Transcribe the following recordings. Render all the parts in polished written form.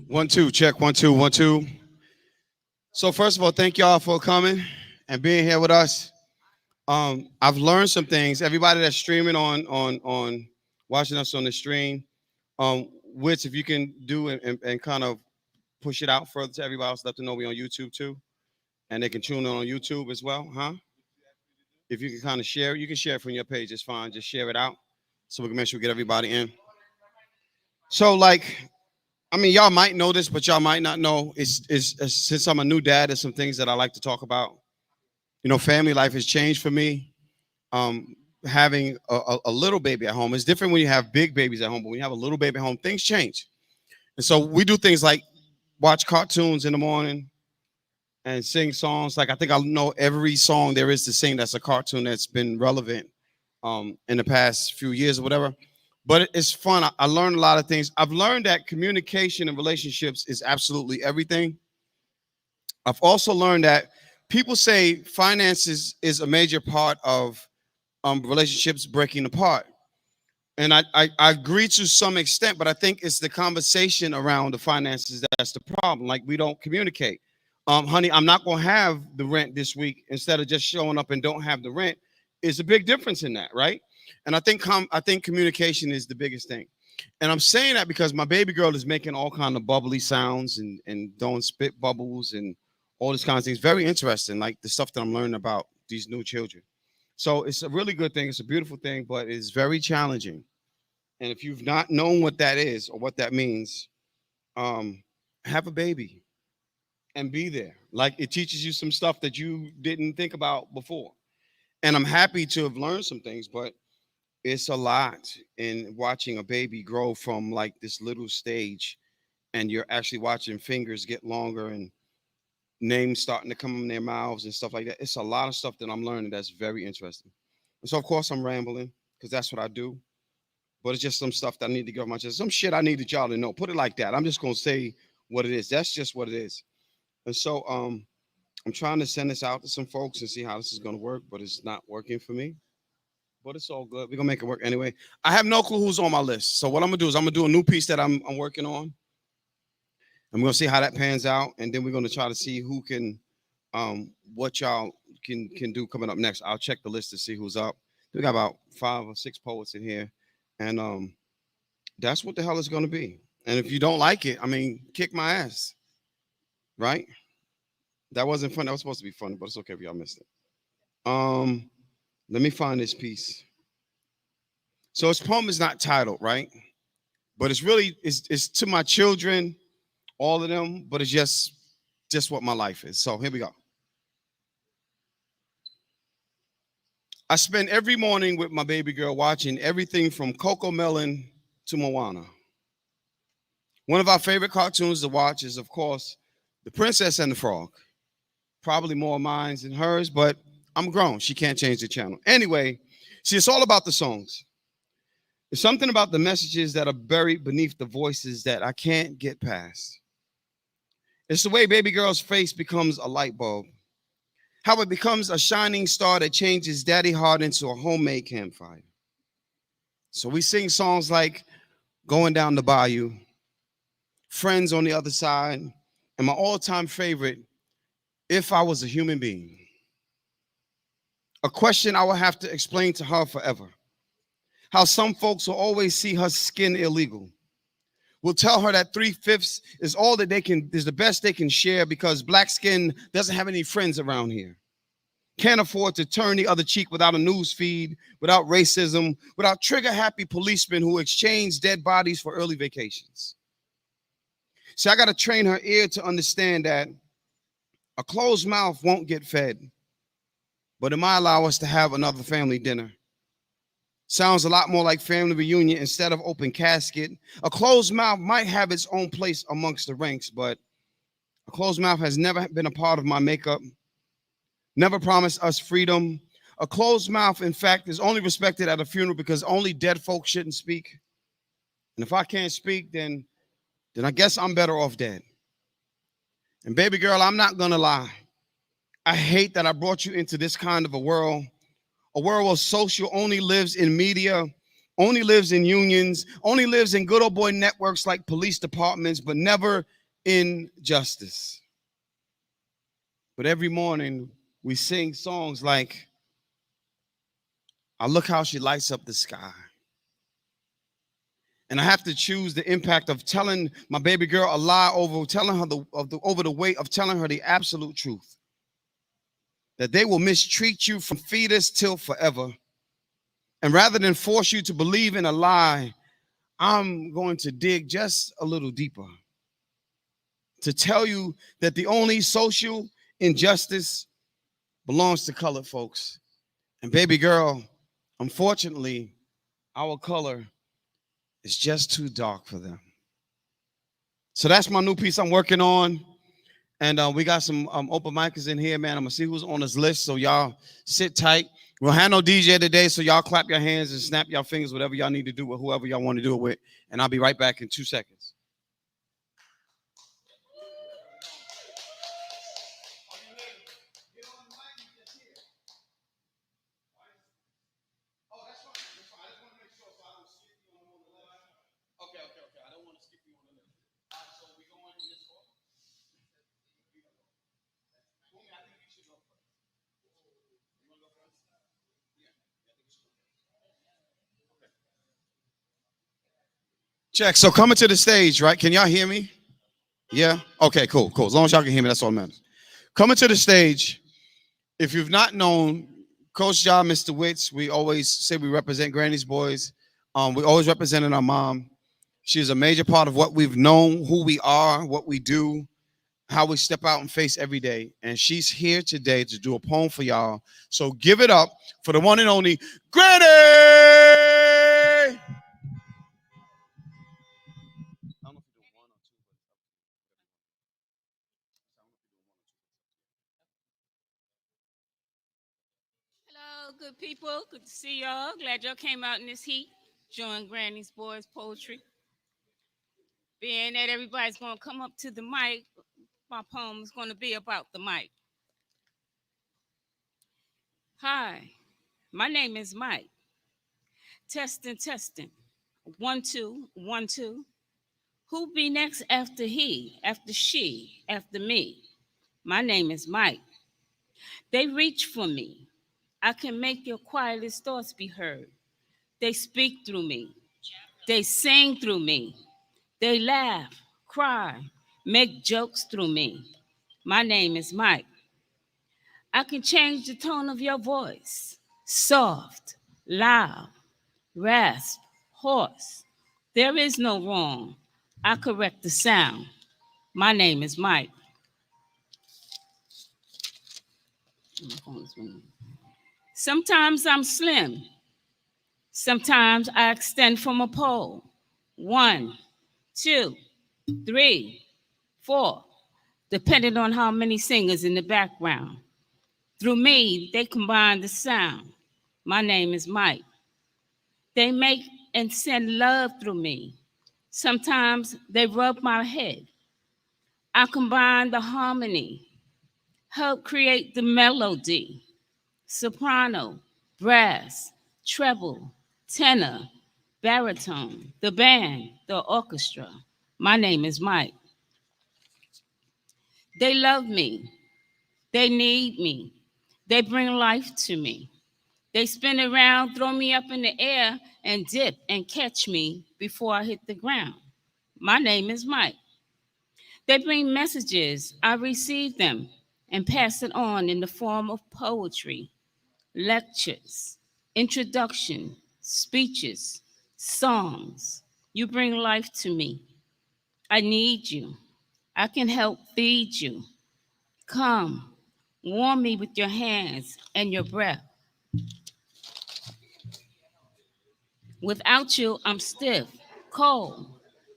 One, two, check, one, two, one, two. So first of all, thank y'all for coming and being here with us. I've learned some things. Everybody that's streaming on watching us on the stream, which if you can do and kind of push it out further to everybody else, let them know we on YouTube too, and they can tune in on YouTube as well, huh? If you can kind of share it, you can share it from your page. It's fine. Just share it out so we can make sure we get everybody in. So I mean, y'all might know this, but y'all might not know. It's since I'm a new dad, there's some things that I like to talk about. You know, family life has changed for me. Having a little baby at home is different when you have big babies at home, but when you have a little baby at home, things change. And so we do things like watch cartoons in the morning and sing songs. Like I think I know every song there is to sing that's a cartoon that's been relevant in the past few years or whatever. But it's fun. I learned a lot of things. I've learned that communication and relationships is absolutely everything. I've also learned that people say finances is a major part of relationships breaking apart. And I agree to some extent, but I think it's the conversation around the finances that's the problem. Like we don't communicate. Honey, I'm not going to have the rent this week instead of just showing up and don't have the rent. Is a big difference in that, right? And I think communication is the biggest thing. And I'm saying that because my baby girl is making all kind of bubbly sounds and doing spit bubbles and all this kind of things. Very interesting, like the stuff that I'm learning about these new children. So it's a really good thing. It's a beautiful thing, but it's very challenging. And if you've not known what that is or what that means, have a baby and be there. Like it teaches you some stuff that you didn't think about before. And I'm happy to have learned some things, but it's a lot in watching a baby grow from like this little stage and you're actually watching fingers get longer and names starting to come in their mouths and stuff like that. It's a lot of stuff that I'm learning that's very interesting. And so, of course, I'm rambling because that's what I do. But it's just some stuff that I need to get off my chest. Some shit I needed y'all to know. Put it like that. I'm just going to say what it is. That's just what it is. And so I'm trying to send this out to some folks and see how this is going to work, but it's not working for me. But it's all good. We're going to make it work anyway. I have no clue who's on my list. So what I'm going to do is I'm going to do a new piece that I'm working on. I'm going to see how that pans out, and then we're going to try to see who can, what y'all can do coming up next. I'll check the list to see who's up. We got about 5 or 6 poets in here, and that's what the hell it's going to be. And if you don't like it, I mean, kick my ass, right? That wasn't fun. That was supposed to be funny, but it's okay if y'all missed it. Let me find this piece. So his poem is not titled, right? But it's really it's to my children. All of them, but it's just what my life is. So here we go. I spend every morning with my baby girl watching everything from Coco Melon to Moana. One of our favorite cartoons to watch is, of course, The Princess and the Frog. Probably more mine than hers, but I'm grown. She can't change the channel. Anyway, see, it's all about the songs. There's something about the messages that are buried beneath the voices that I can't get past. It's the way baby girl's face becomes a light bulb. How it becomes a shining star that changes daddy heart into a homemade campfire. So we sing songs like Going Down the Bayou, Friends on the Other Side, and my all-time favorite, If I Was a Human Being. A question I will have to explain to her forever. How some folks will always see her skin illegal. Will tell her that 3/5 is all that is the best they can share because black skin doesn't have any friends around here. Can't afford to turn the other cheek without a news feed, without racism, without trigger-happy policemen who exchange dead bodies for early vacations. See, I got to train her ear to understand that a closed mouth won't get fed, but it might allow us to have another family dinner. Sounds a lot more like family reunion instead of open casket. A closed mouth might have its own place amongst the ranks, but a closed mouth has never been a part of my makeup, never promised us freedom. A closed mouth, in fact, is only respected at a funeral because only dead folks shouldn't speak. And if I can't speak, then I guess I'm better off dead. And baby girl, I'm not gonna lie. I hate that I brought you into this kind of a world where social only lives in media, only lives in unions, only lives in good old boy networks like police departments, but never injustice. But every morning we sing songs like, I look how she lights up the sky. And I have to choose the impact of telling my baby girl a lie over telling her over the weight of telling her the absolute truth. That they will mistreat you from fetus till forever. And rather than force you to believe in a lie, I'm going to dig just a little deeper to tell you that the only social injustice belongs to colored folks. And baby girl, unfortunately, our color is just too dark for them. So that's my new piece I'm working on. And we got some open micers in here, man. I'm gonna see who's on this list. So y'all sit tight. We'll have no DJ today, so y'all clap your hands and snap your fingers, whatever y'all need to do with whoever y'all want to do it with. And I'll be right back in 2 seconds. Check. So coming to the stage, right? Can y'all hear me? Yeah? Okay, cool, cool. As long as y'all can hear me, that's all that matters. Coming to the stage, if you've not known Coach Jah, Mr. Witz, we always say we represent GrannaesBoyz. We always represented our mom. She's a major part of what we've known, who we are, what we do, how we step out and face every day. And she's here today to do a poem for y'all. So give it up for the one and only Granny! Hello, good people. Good to see y'all. Glad y'all came out in this heat. Join GrannaesBoyz Poetry. Being that everybody's going to come up to the mic, my poem is going to be about the mic. Hi, my name is Mike. Testing, testing. 1, 2, 1, 2. Who be next after he, after she, after me? My name is Mike. They reach for me. I can make your quietest thoughts be heard. They speak through me. They sing through me. They laugh, cry, make jokes through me. My name is Mike. I can change the tone of your voice. Soft, loud, rasp, hoarse. There is no wrong. I correct the sound. My name is Mike. Sometimes I'm slim. Sometimes I extend from a pole. 1, 2, 3, 4, depending on how many singers in the background. Through me, they combine the sound. My name is Mike. They make and send love through me. Sometimes they rub my head. I combine the harmony, help create the melody. Soprano, brass, treble, tenor, baritone, the band, the orchestra. My name is Mike. They love me. They need me. They bring life to me. They spin around, throw me up in the air, and dip and catch me before I hit the ground. My name is Mike. They bring messages. I receive them and pass it on in the form of poetry, lectures, introduction, speeches, songs. You bring life to me. I need you. I can help feed you. Come, warm me with your hands and your breath. Without you, I'm stiff, cold.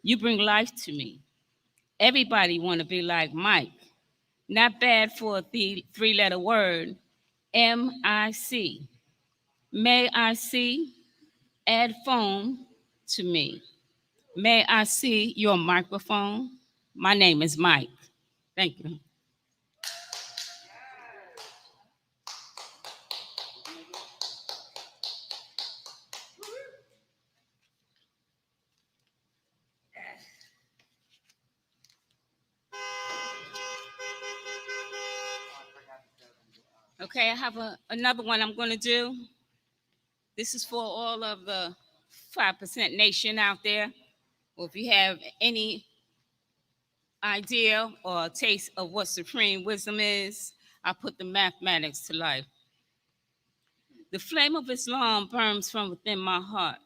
You bring life to me. Everybody want to be like Mike. Not bad for a three-letter word. M-I-C. May I see? Add phone to me. May I see your microphone? My name is Mike. Thank you. Okay, I have another one I'm going to do. This is for all of the 5% nation out there. Or if you have any idea or taste of what supreme wisdom is, I put the mathematics to life. The flame of Islam burns from within my heart,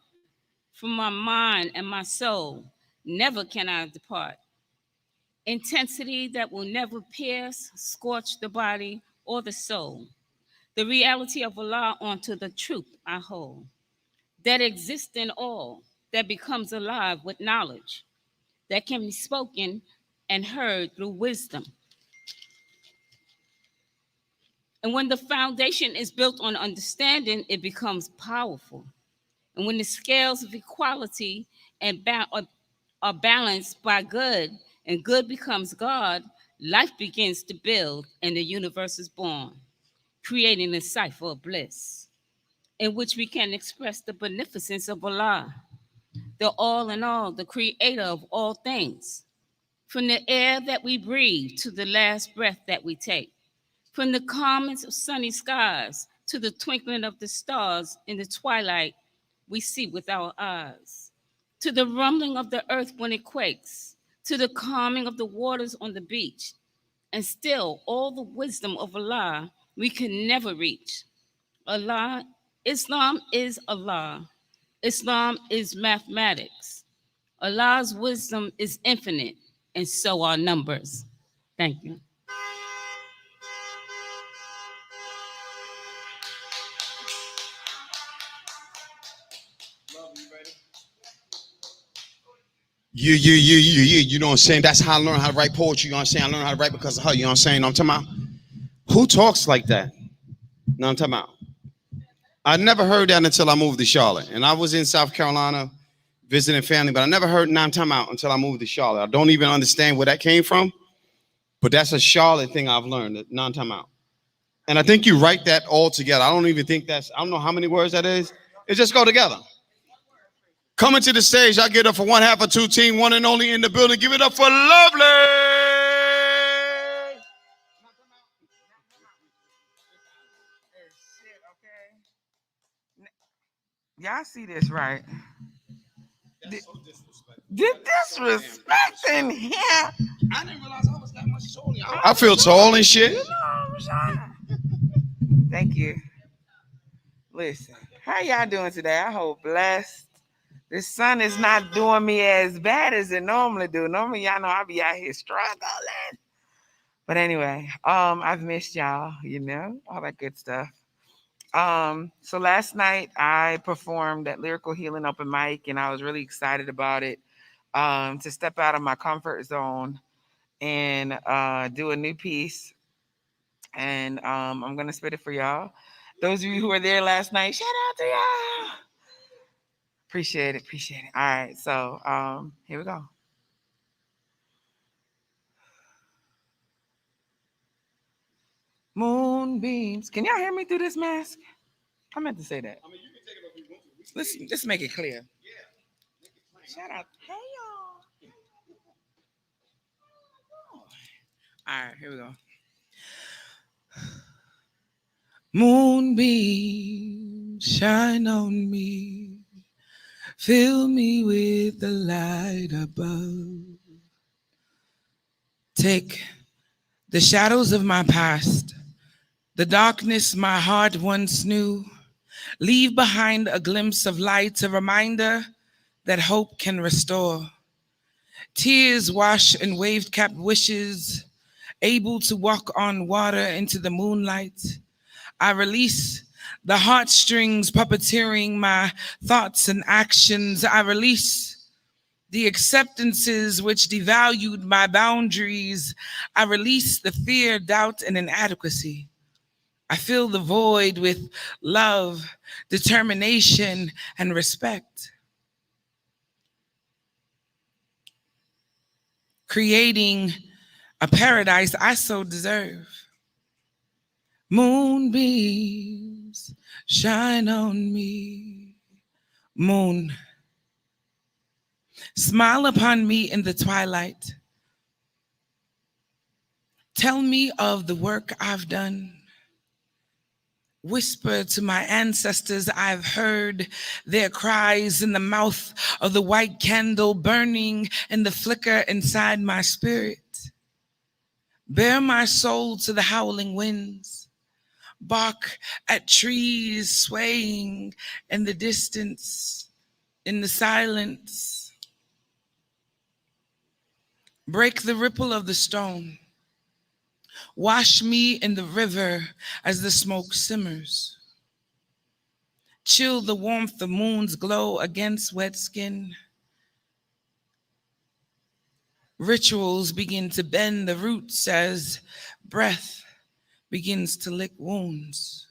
from my mind and my soul. Never can I depart. Intensity that will never pierce, scorch the body or the soul. The reality of Allah onto the truth I hold, that exists in all, that becomes alive with knowledge, that can be spoken and heard through wisdom. And when the foundation is built on understanding, it becomes powerful. And when the scales of equality are balanced by good, and good becomes God, life begins to build and the universe is born, creating a cipher of bliss in which we can express the beneficence of Allah, the all in all, the creator of all things. From the air that we breathe to the last breath that we take, from the calmness of sunny skies to the twinkling of the stars in the twilight we see with our eyes, to the rumbling of the earth when it quakes, to the calming of the waters on the beach, and still all the wisdom of Allah we can never reach. Allah, Islam is Allah. Islam is mathematics. Allah's wisdom is infinite, and so are numbers. Thank you. You know what I'm saying? That's how I learned how to write poetry. You know what I'm saying? I learned how to write because of her. You know what I'm saying? I'm talking about who talks like that. No, I'm talking about. I never heard that until I moved to Charlotte, and I was in South Carolina visiting family, but I never heard "Now I'm talking about" until I moved to Charlotte. I don't even understand where that came from, but that's a Charlotte thing I've learned. That "Now I'm talking about," and I think you write that all together. I don't even think that's. I don't know how many words that is. It just go together. Coming to the stage, I get up for one half of two team, one and only in the building. Give it up for Lovely. Y'all see this, right? That's so disrespectful. The disrespect in here. I didn't realize I was that much taller. I feel tall and shit. You know, Rashad. Thank you. Listen, how y'all doing today? I hope blessed. The sun is not doing me as bad as it normally do. Normally, y'all know I be out here struggling. But anyway, I've missed y'all, you know, all that good stuff. So last night I performed at Lyrical Healing Open Mic, and I was really excited about it. To step out of my comfort zone and do a new piece. And I'm gonna spit it for y'all. Those of you who were there last night, shout out to y'all. Appreciate it. All right, so here we go. Moonbeams. Can y'all hear me through this mask? I meant to say that. I mean, you can take it if you want to. Let's make it clear. Yeah. Shout out. Hey y'all. All right, here we go. Moonbeams shine on me, fill me with the light above. Take the shadows of my past, the darkness my heart once knew, leave behind a glimpse of light, a reminder that hope can restore. Tears wash and wave-capped wishes, able to walk on water into the moonlight. I release the heartstrings puppeteering my thoughts and actions. I release the acceptances which devalued my boundaries. I release the fear, doubt, and inadequacy. I fill the void with love, determination, and respect. Creating a paradise I so deserve. Moonbeams shine on me. Moon, smile upon me in the twilight. Tell me of the work I've done. Whisper to my ancestors, I've heard their cries in the mouth of the white candle burning in the flicker inside my spirit. Bear my soul to the howling winds, bark at trees swaying in the distance, in the silence. Break the ripple of the stone. Wash me in the river as the smoke simmers. Chill the warmth of moon's glow against wet skin. Rituals begin to bend the roots as breath begins to lick wounds.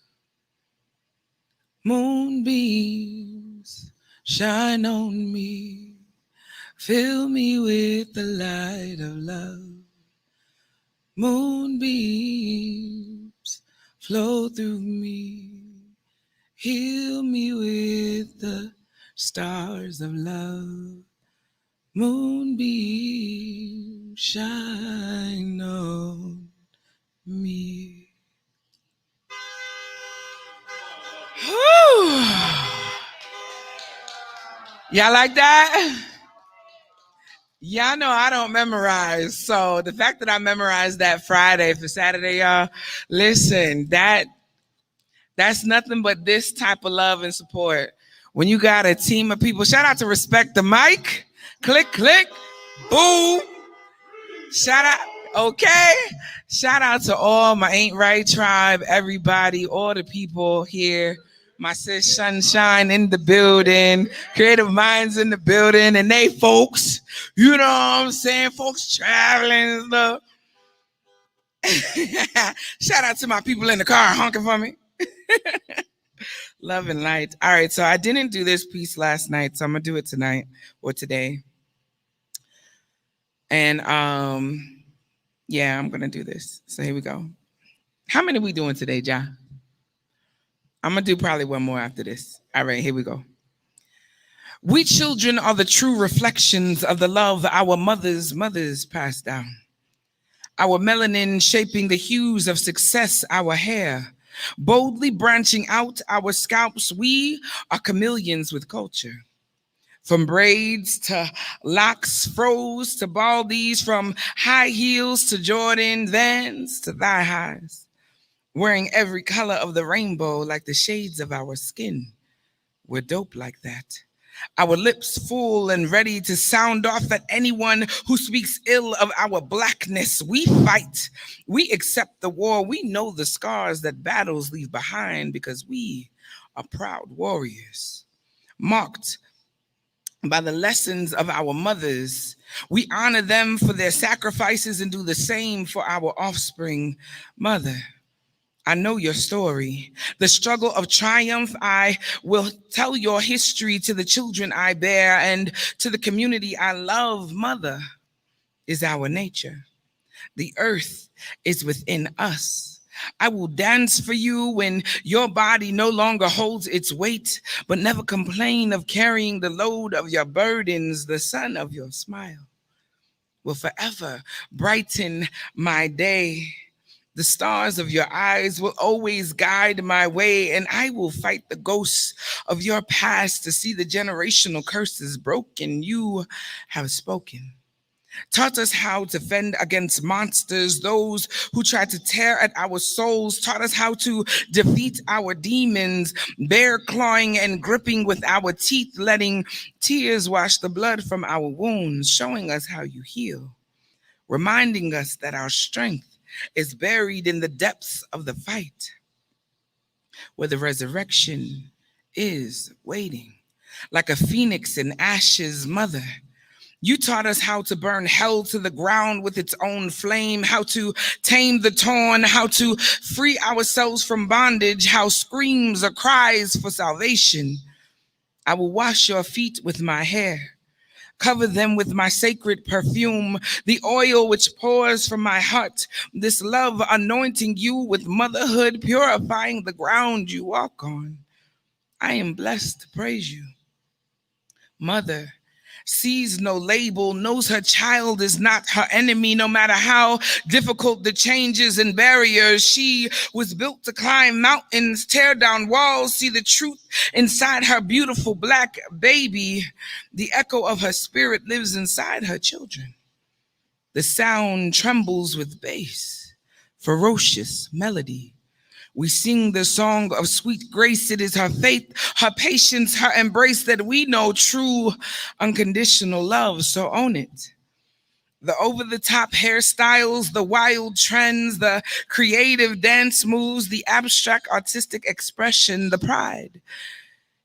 Moonbeams shine on me. Fill me with the light of love. Moonbeams flow through me. Heal me with the stars of love. Moonbeams shine on me. Whew. Y'all like that? Y'all know I don't memorize. So the fact that I memorized that Friday for Saturday, y'all, listen, that's nothing but this type of love and support. When you got a team of people, shout out to Respect the Mic. Click, click, boom. Shout out, okay. Shout out to all my Ain't Right tribe, everybody, all the people here. My sis Sunshine in the building, Creative Minds in the building, and they folks, you know what I'm saying, folks traveling and stuff. Shout out to my people in the car honking for me. Love and light. All right, so I didn't do this piece last night, so I'm gonna do it tonight or today. And yeah, I'm gonna do this. So here we go. How many we doing today, Ja? I'm gonna do probably one more after this. All right, here we go. We children are the true reflections of the love our mothers passed down. Our melanin shaping the hues of success, our hair boldly branching out our scalps. We are chameleons with culture. From braids to locks froze to baldies, from high heels to Jordan Vans to thigh highs. Wearing every color of the rainbow like the shades of our skin. We're dope like that. Our lips full and ready to sound off at anyone who speaks ill of our blackness. We fight. We accept the war. We know the scars that battles leave behind because we are proud warriors. Marked by the lessons of our mothers, we honor them for their sacrifices and do the same for our offspring. Mother, I know your story, the struggle of triumph. I will tell your history to the children I bear and to the community I love. Mother is our nature. The earth is within us. I will dance for you when your body no longer holds its weight, but never complain of carrying the load of your burdens. The sun of your smile will forever brighten my day. The stars of your eyes will always guide my way, and I will fight the ghosts of your past to see the generational curses broken. You have spoken. Taught us how to fend against monsters, those who try to tear at our souls. Taught us how to defeat our demons, bear clawing and gripping with our teeth, letting tears wash the blood from our wounds, showing us how you heal, reminding us that our strength is buried in the depths of the fight, where the resurrection is waiting. Like a phoenix in ashes, mother, you taught us how to burn hell to the ground with its own flame, how to tame the torn, how to free ourselves from bondage, how screams or cries for salvation. I will wash your feet with my hair, cover them with my sacred perfume, the oil which pours from my heart, this love anointing you with motherhood, purifying the ground you walk on. I am blessed to praise you. Mother, sees no label, knows her child is not her enemy, no matter how difficult the changes and barriers. She was built to climb mountains, tear down walls, see the truth inside her beautiful black baby. The echo of her spirit lives inside her children. The sound trembles with bass, ferocious melody. We sing the song of sweet grace. It is her faith, her patience, her embrace that we know true unconditional love. So own it. The over-the-top hairstyles, the wild trends, the creative dance moves, the abstract artistic expression, the pride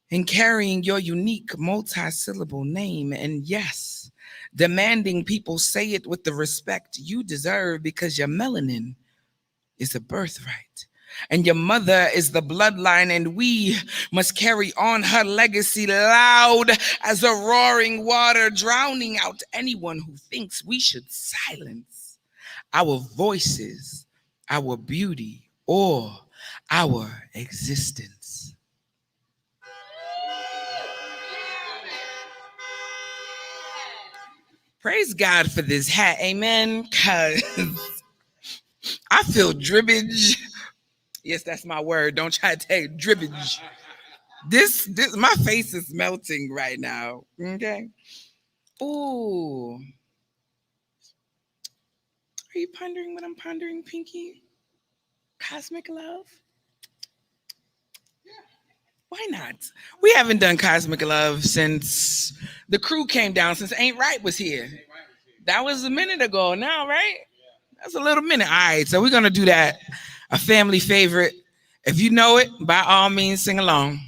in carrying your unique multi-syllable name. And yes, demanding people say it with the respect you deserve, because your melanin is a birthright. And your mother is the bloodline, and we must carry on her legacy loud as a roaring water, drowning out anyone who thinks we should silence our voices, our beauty, or our existence. Praise God for this hat, amen, because I feel dribbage. Yes, that's my word. Don't try to take dribbage. This, my face is melting right now. Okay. Ooh. Are you pondering what I'm pondering, Pinky? Cosmic love? Why not? We haven't done Cosmic Love since the crew came down, since Ain't Right was here. That was a minute ago now, right? That's a little minute. All right, so we're going to do that. A family favorite. If you know it, by all means, sing along.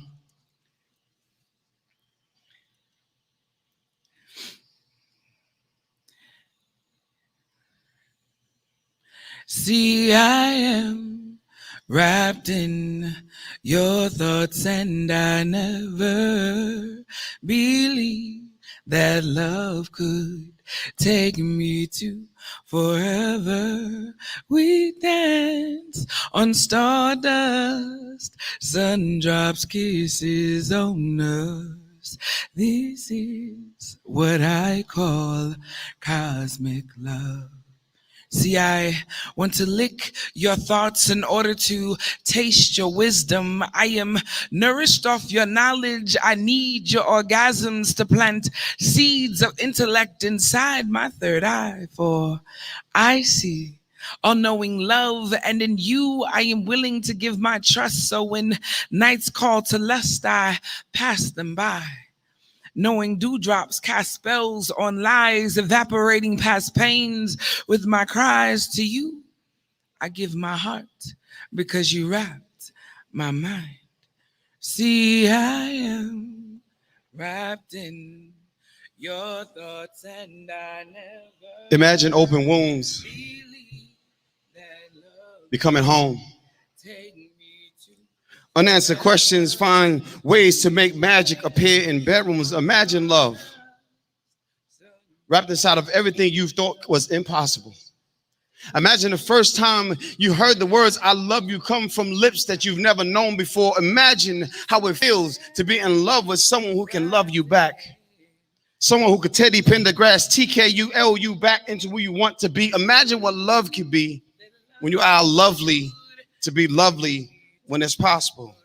See, I am wrapped in your thoughts, and I never believed that love could take me to forever. We dance on stardust, sun drops kisses on us. This is what I call cosmic love. See, I want to lick your thoughts in order to taste your wisdom. I am nourished off your knowledge. I need your orgasms to plant seeds of intellect inside my third eye, for I see all-knowing love, and in you I am willing to give my trust. So when nights call to lust, I pass them by, knowing dewdrops cast spells on lies, evaporating past pains with my cries. To you, I give my heart, because you wrapped my mind. See, I am wrapped in your thoughts, and I never Imagine open wounds believed that love becoming home. take me to. Unanswered questions find ways to make magic appear in bedrooms. Imagine love wrapped inside of everything you thought was impossible. Imagine the first time you heard the words "I love you" come from lips that you've never known before. Imagine how it feels to be in love with someone who can love you back. Someone who could Teddy Pendergrass, TKU, you back into who you want to be. Imagine what love can be when you are lovely to be lovely when it's possible.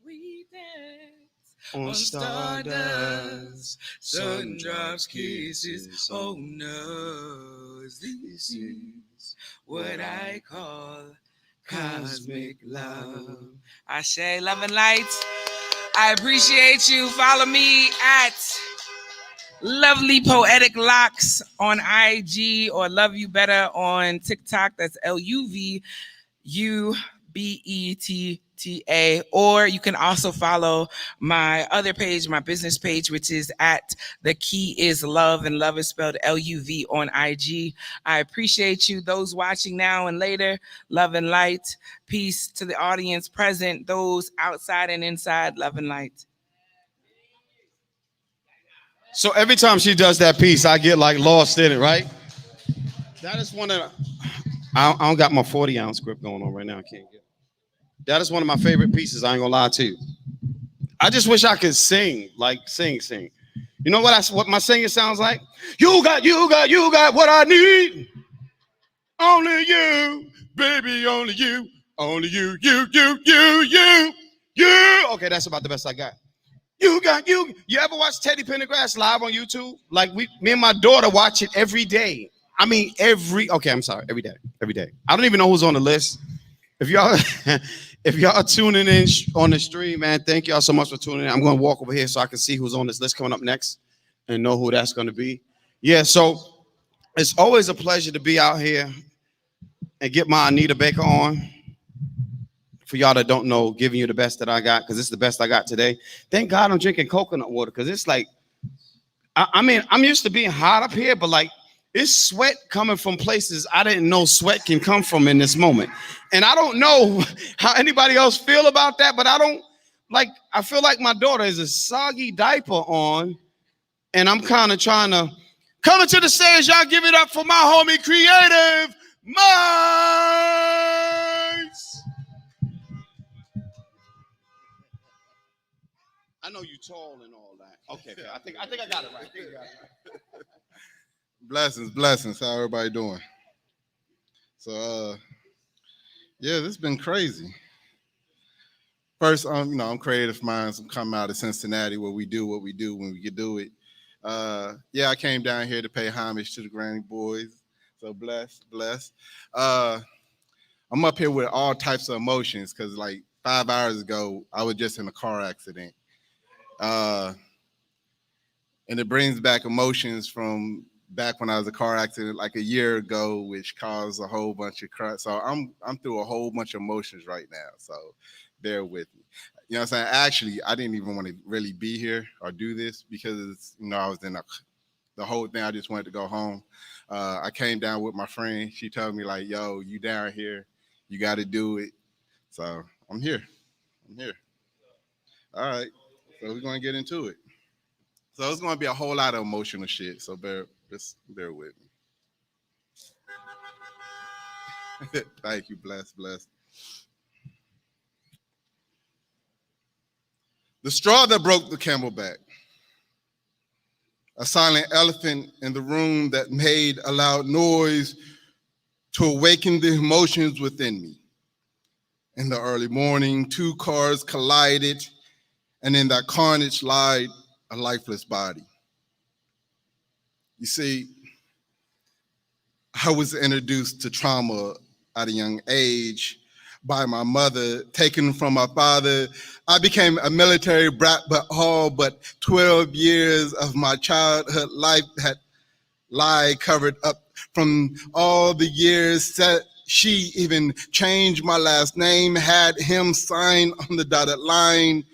We dance On stardust, sun drops kisses on us. This is what I call cosmic love. Ashe, love and light. I appreciate you. Follow me at Lovely Poetic Locks on IG, or Love You Better on TikTok. That's LUVUBETTA. Or you can also follow my other page, my business page, which is at The Key Is Love, and love is spelled LUV on IG. I appreciate you. Those watching now and later, love and light. Peace to the audience present, those outside and inside, love and light. So every time she does that piece, I get like lost in it, right? That is one of I don't got my 40-ounce grip going on right now. I can't get. That is one of my favorite pieces. I ain't gonna lie to you. I just wish I could sing, like sing. You know what my singing sounds like? You got what I need. Only you, baby, only you. Only you. Okay, that's about the best I got. You got you. You ever watch Teddy Pendergrass live on YouTube? Like me and my daughter watch it every day. I mean, okay, I'm sorry, every day, every day. I don't even know who's on the list. If y'all, if y'all tuning in on the stream, man, thank y'all so much for tuning in. I'm going to walk over here so I can see who's on this list coming up next and know who that's going to be. Yeah, so it's always a pleasure to be out here and get my Anita Baker on. For y'all that don't know, giving you the best that I got, because it's the best I got today. Thank God I'm drinking coconut water, because it's like, I mean, I'm used to being hot up here, but like, it's sweat coming from places I didn't know sweat can come from in this moment. And I don't know how anybody else feel about that, but I feel like my daughter has a soggy diaper on, and I'm kind of trying to come into the stage. Y'all give it up for my homie Creative Minds. I know you tall and all that. Okay, I think I got it right. Blessings. How everybody doing? So, yeah, this has been crazy. First, I'm Creative Minds. I'm coming out of Cincinnati, where we do what we do when we can do it. Yeah, I came down here to pay homage to the GrannaesBoyz. So bless. I'm up here with all types of emotions because like 5 hours ago, I was just in a car accident. And it brings back emotions from back when I was in a car accident like a year ago, which caused a whole bunch of crap. So I'm through a whole bunch of emotions right now. So bear with me. You know what I'm saying? Actually, I didn't even want to really be here or do this because, I was in the whole thing. I just wanted to go home. I came down with my friend. She told me like, yo, you down here. You got to do it. So I'm here. All right. So we're going to get into it. So it's going to be a whole lot of emotional shit. So bear with me. Thank you. Bless. The straw that broke the camel back. A silent elephant in the room that made a loud noise to awaken the emotions within me. In the early morning, two cars collided, and in that carnage lied a lifeless body. You see, I was introduced to trauma at a young age by my mother, taken from my father. I became a military brat, but all but 12 years of my childhood life had lie covered up from all the years that she even changed my last name, had him sign on the dotted line.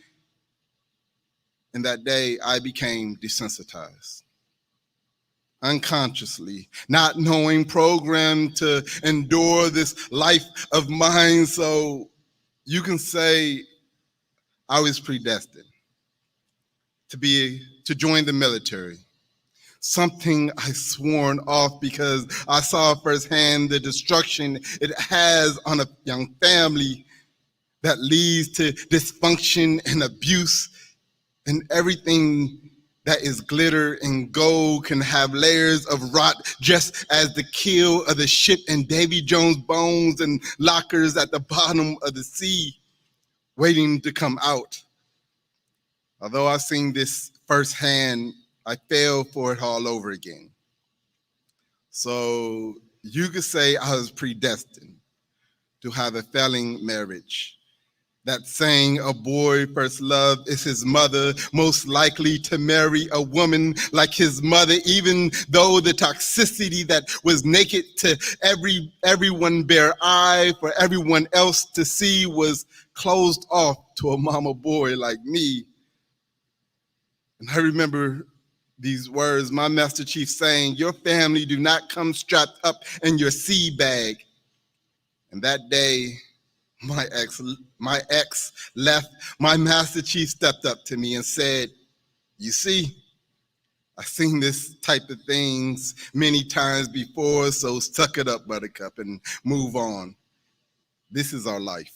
And that day I became desensitized. Unconsciously, not knowing, programmed to endure this life of mine. So you can say I was predestined to join the military. Something I sworn off because I saw firsthand the destruction it has on a young family that leads to dysfunction and abuse, and everything that is glitter and gold can have layers of rot, just as the keel of the ship and Davy Jones' bones and lockers at the bottom of the sea, waiting to come out. Although I've seen this firsthand, I fell for it all over again. So you could say I was predestined to have a failing marriage. That saying, a boy first love is his mother, most likely to marry a woman like his mother, even though the toxicity that was naked to everyone bare eye for everyone else to see was closed off to a mama boy like me. And I remember these words, my Master Chief saying, your family do not come strapped up in your sea bag. And that day, my ex left. My Master Chief stepped up to me and said, you see, I've seen this type of things many times before, so suck it up, buttercup, and move on. This is our life.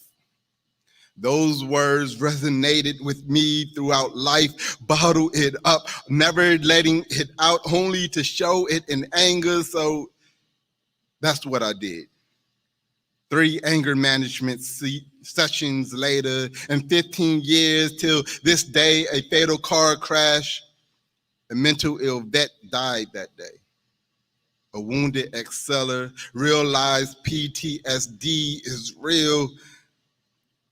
Those words resonated with me throughout life. Bottle it up, never letting it out, only to show it in anger. So that's what I did. 3 anger management sessions later, and 15 years till this day, a fatal car crash. A mental ill vet died that day. A wounded exceller realized PTSD is real.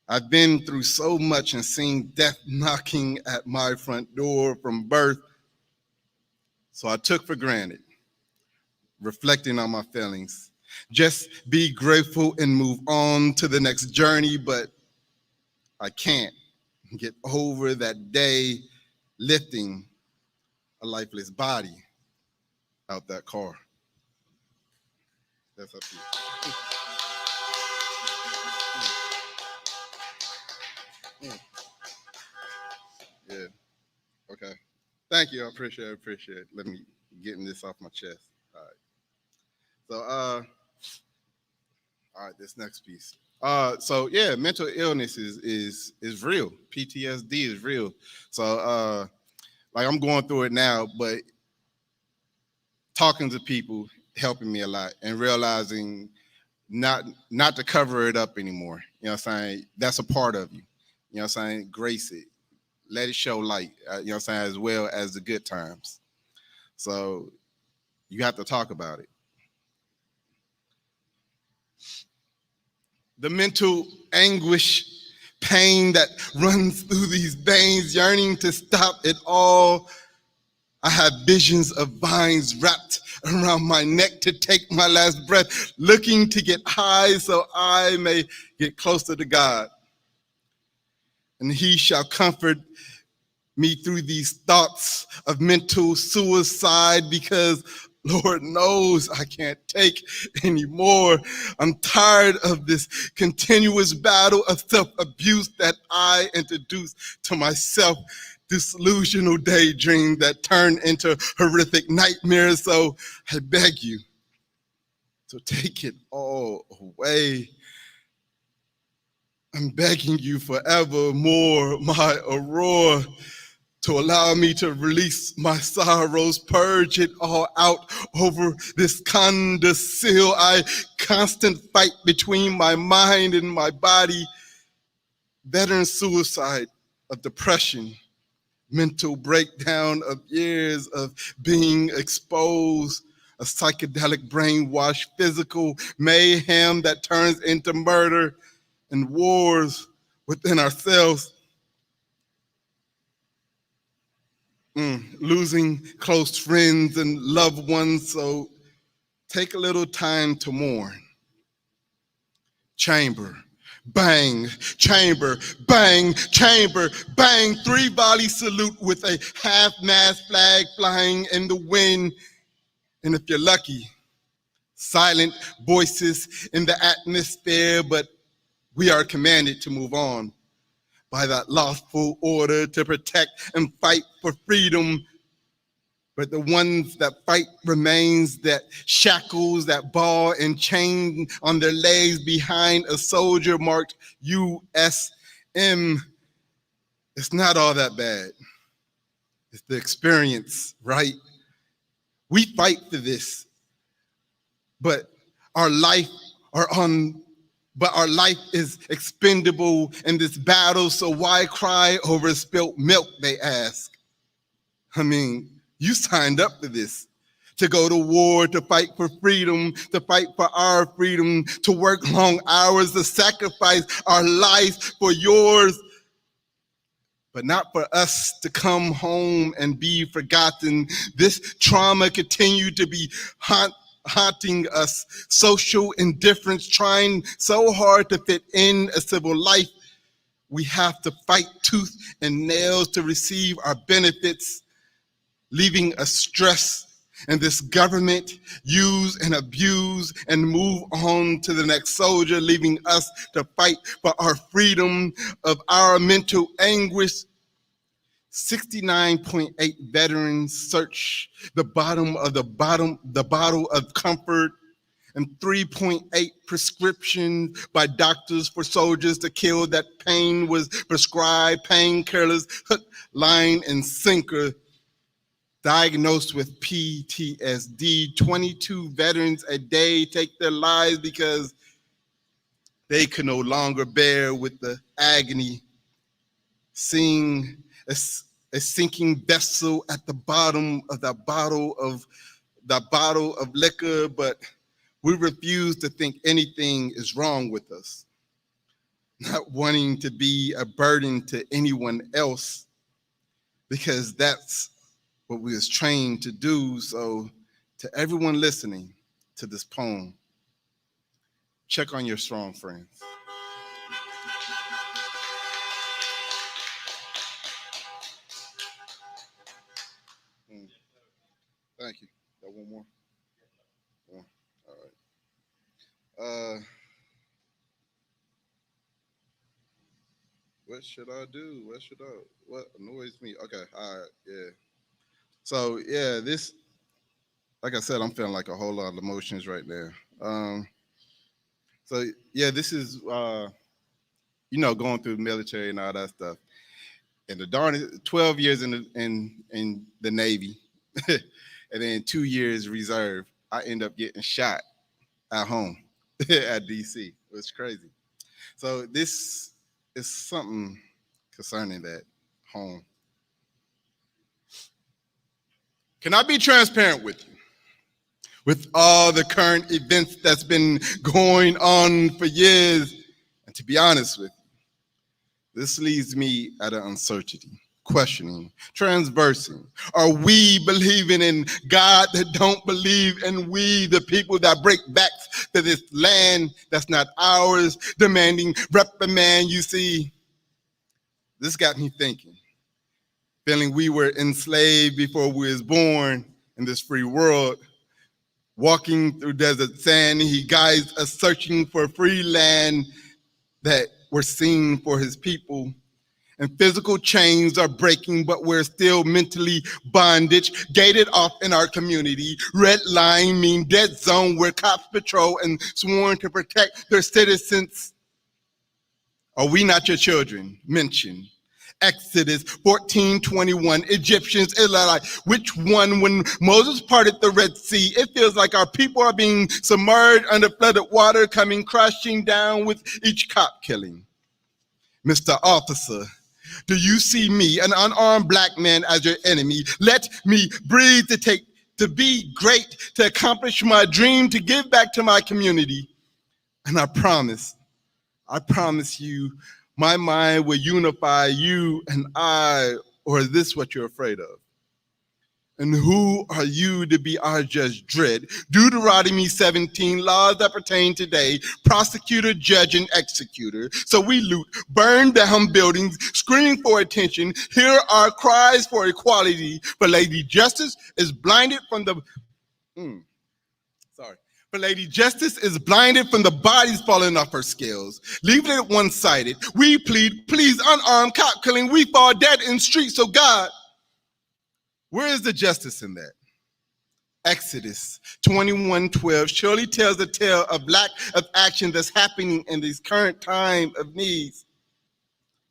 I've been through so much and seen death knocking at my front door from birth. So I took for granted, reflecting on my feelings. Just be grateful and move on to the next journey, but I can't get over that day lifting a lifeless body out that car. That's up to you. Yeah. Okay. Thank you. I appreciate it. Let me getting this off my chest. All right. So all right, this next piece. So yeah, mental illness is real. PTSD is real. So like I'm going through it now, but talking to people helping me a lot and realizing not to cover it up anymore. You know what I'm saying? That's a part of you. You know what I'm saying? Grace it. Let it show light, you know what I'm saying, as well as the good times. So you have to talk about it. The mental anguish, pain that runs through these veins, yearning to stop it all. I have visions of vines wrapped around my neck to take my last breath, looking to get high so I may get closer to God. And he shall comfort me through these thoughts of mental suicide, because Lord knows I can't take anymore. I'm tired of this continuous battle of self-abuse that I introduced to myself, disillusional daydream that turned into horrific nightmares. So I beg you to take it all away. I'm begging you forevermore, my Aurora, to allow me to release my sorrows, purge it all out over this condescil. I constant fight between my mind and my body. Veteran suicide of depression, mental breakdown of years of being exposed, a psychedelic brainwash, physical mayhem that turns into murder and wars within ourselves. Losing close friends and loved ones, so take a little time to mourn. Chamber, bang, chamber, bang, chamber, bang. 3 volley salute with a half-mast flag flying in the wind. And if you're lucky, silent voices in the atmosphere, but we are commanded to move on by that lawful order to protect and fight for freedom. But the ones that fight remains, that shackles, that ball and chain on their legs behind a soldier marked USM. It's not all that bad. It's the experience, right? We fight for this, but our life is expendable in this battle, so why cry over spilt milk, they ask. I mean, you signed up for this, to go to war, to fight for freedom, to fight for our freedom, to work long hours, to sacrifice our lives for yours, but not for us to come home and be forgotten. This trauma continued to be haunting us, social indifference, trying so hard to fit in a civil life. We have to fight tooth and nails to receive our benefits, leaving us stressed, and this government use and abuse and move on to the next soldier, leaving us to fight for our freedom of our mental anguish. 69.8 veterans search the bottom of the bottle of comfort and 3.8 prescriptions by doctors for soldiers to kill that pain was prescribed, painkillers, hook, line, and sinker. Diagnosed with PTSD, 22 veterans a day take their lives because they could no longer bear with the agony, seeing a sinking vessel at the bottom of that bottle of liquor, but we refuse to think anything is wrong with us, not wanting to be a burden to anyone else, because that's what we was trained to do. So to everyone listening to this poem, check on your strong friends. Thank you. Got one more? One. All right. What should I do? What annoys me? Okay, all right, yeah. So yeah, this, like I said, I'm feeling like a whole lot of emotions right now. So yeah, this is going through the military and all that stuff. And the darn 12 years in the Navy, and then 2 years reserve, I end up getting shot at home at DC. It was crazy. So this is something concerning that home. Can I be transparent with you? With all the current events that's been going on for years, and to be honest with you, this leaves me at an uncertainty, questioning, transversing. Are we believing in God that don't believe in we, the people that break backs to this land that's not ours, demanding reprimand? You see, this got me thinking, feeling we were enslaved before we was born in this free world. Walking through desert sand, he guides us searching for free land that we're seeing for his people. And physical chains are breaking, but we're still mentally bondage, gated off in our community. Red line mean dead zone where cops patrol and sworn to protect their citizens. Are we not your children? Mention Exodus 14:21, Egyptians, Israelites. Which one? When Moses parted the Red Sea, it feels like our people are being submerged under flooded water, coming crashing down with each cop killing. Mr. Officer, do you see me, an unarmed black man, as your enemy? Let me breathe to be great, to accomplish my dream, to give back to my community. And I promise you, my mind will unify you and I, or is this what you're afraid of? And who are you to be our judge dread? Deuteronomy 17, laws that pertain today, prosecutor, judge, and executor. So we loot, burn down buildings, scream for attention, hear our cries for equality. But Lady Justice is blinded from the, But Lady Justice is blinded from the bodies falling off her scales, leaving it one-sided. We plead, please, unarmed cop killing, we fall dead in streets. So God, where is the justice in that? Exodus 21:12 surely tells the tale of lack of action that's happening in this current time of needs.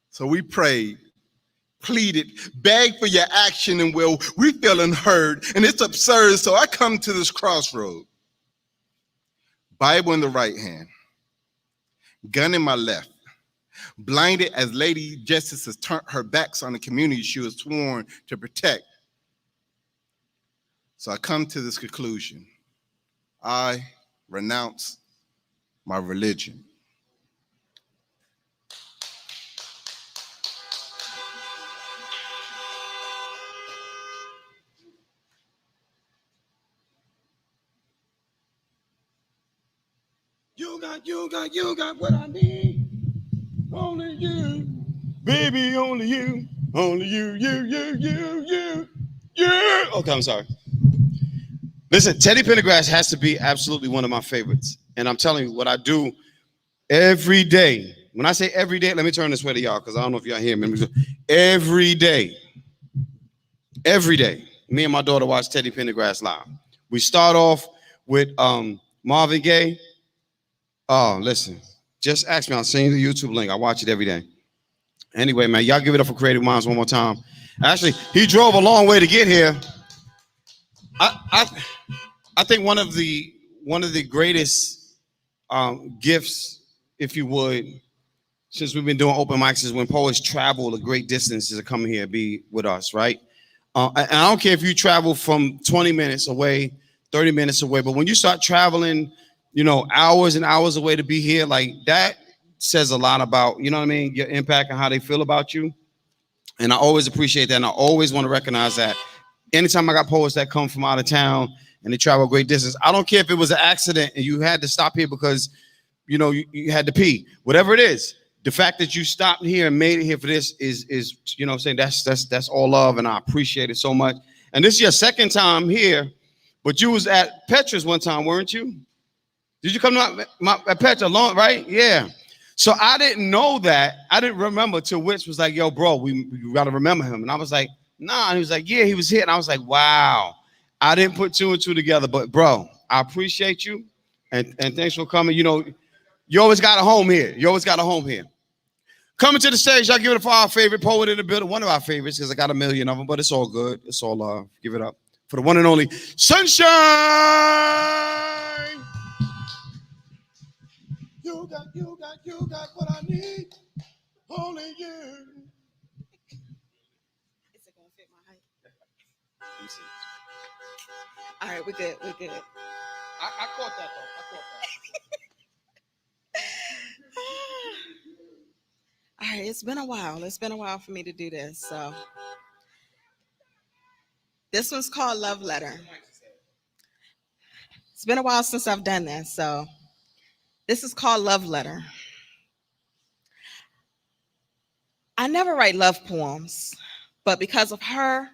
So we prayed, pleaded, begged for your action, and we feel unheard, and it's absurd. So I come to this crossroad. Bible in the right hand, gun in my left, blinded as Lady Justice has turned her backs on the community she was sworn to protect. So I come to this conclusion. I renounce my religion. You got what I need. Only you, baby, only you, you. Okay, I'm sorry. Listen, Teddy Pendergrass has to be absolutely one of my favorites. And I'm telling you what I do every day. When I say every day, let me turn this way to y'all, because I don't know if y'all hear me. Every day, me and my daughter watch Teddy Pendergrass live. We start off with Marvin Gaye. Oh, listen. Just ask me. I'll send you the YouTube link. I watch it every day. Anyway, man, y'all give it up for Creative Minds one more time. Actually, he drove a long way to get here. I think one of the greatest gifts, if you would, since we've been doing open mics, is when poets travel a great distances to come here and be with us, right? And I don't care if you travel from 20 minutes away, 30 minutes away, but when you start traveling, hours and hours away to be here, like that says a lot about, you know what I mean, your impact and how they feel about you. And I always appreciate that. And I always want to recognize that. Anytime I got poets that come from out of town and they travel a great distance, I don't care if it was an accident and you had to stop here because, you had to pee, whatever it is. The fact that you stopped here and made it here for this is what I'm saying, that's all love, and I appreciate it so much. And this is your second time here, but you was at Petra's one time, weren't you? Did you come to at Petra long, right? Yeah. So I didn't know that. I didn't remember till Witch was like, yo, bro, we got to remember him. And I was like, nah. And he was like, yeah, he was here. And I was like, wow. I didn't put two and two together. But, bro, I appreciate you. And thanks for coming. You always got a home here. You always got a home here. Coming to the stage, y'all give it up for our favorite poet in the building. One of our favorites, because I got a million of them, but it's all good. It's all love. Give it up for the one and only Sunshine. You got what I need. Only you. Is it gonna fit my height? All right, we're good. I caught that though. All right, it's been a while. It's been a while for me to do this. So this one's called Love Letter. It's been a while since I've done this. So this is called Love Letter. I never write love poems, but because of her,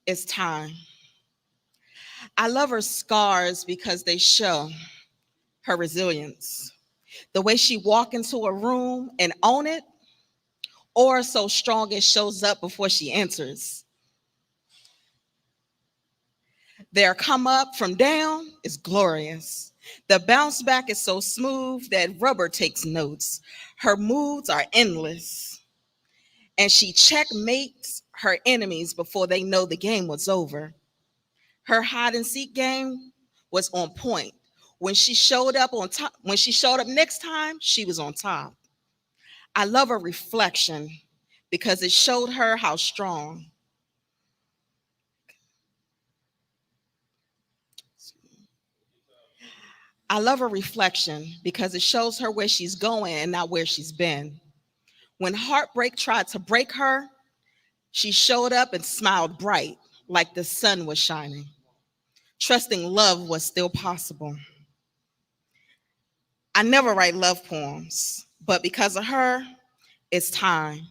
it's time. I love her scars because they show her resilience. The way she walk into a room and own it, or so strong it shows up before she enters. Their come up from down is glorious. The bounce back is so smooth that rubber takes notes. Her moods are endless. And she checkmates her enemies before they know the game was over. Her hide and seek game was on point. When she showed up next time, she was on top. I love her reflection because it showed her how strong. I love her reflection because it shows her where she's going and not where she's been. When heartbreak tried to break her, she showed up and smiled bright like the sun was shining, trusting love was still possible. I never write love poems, but because of her, it's time.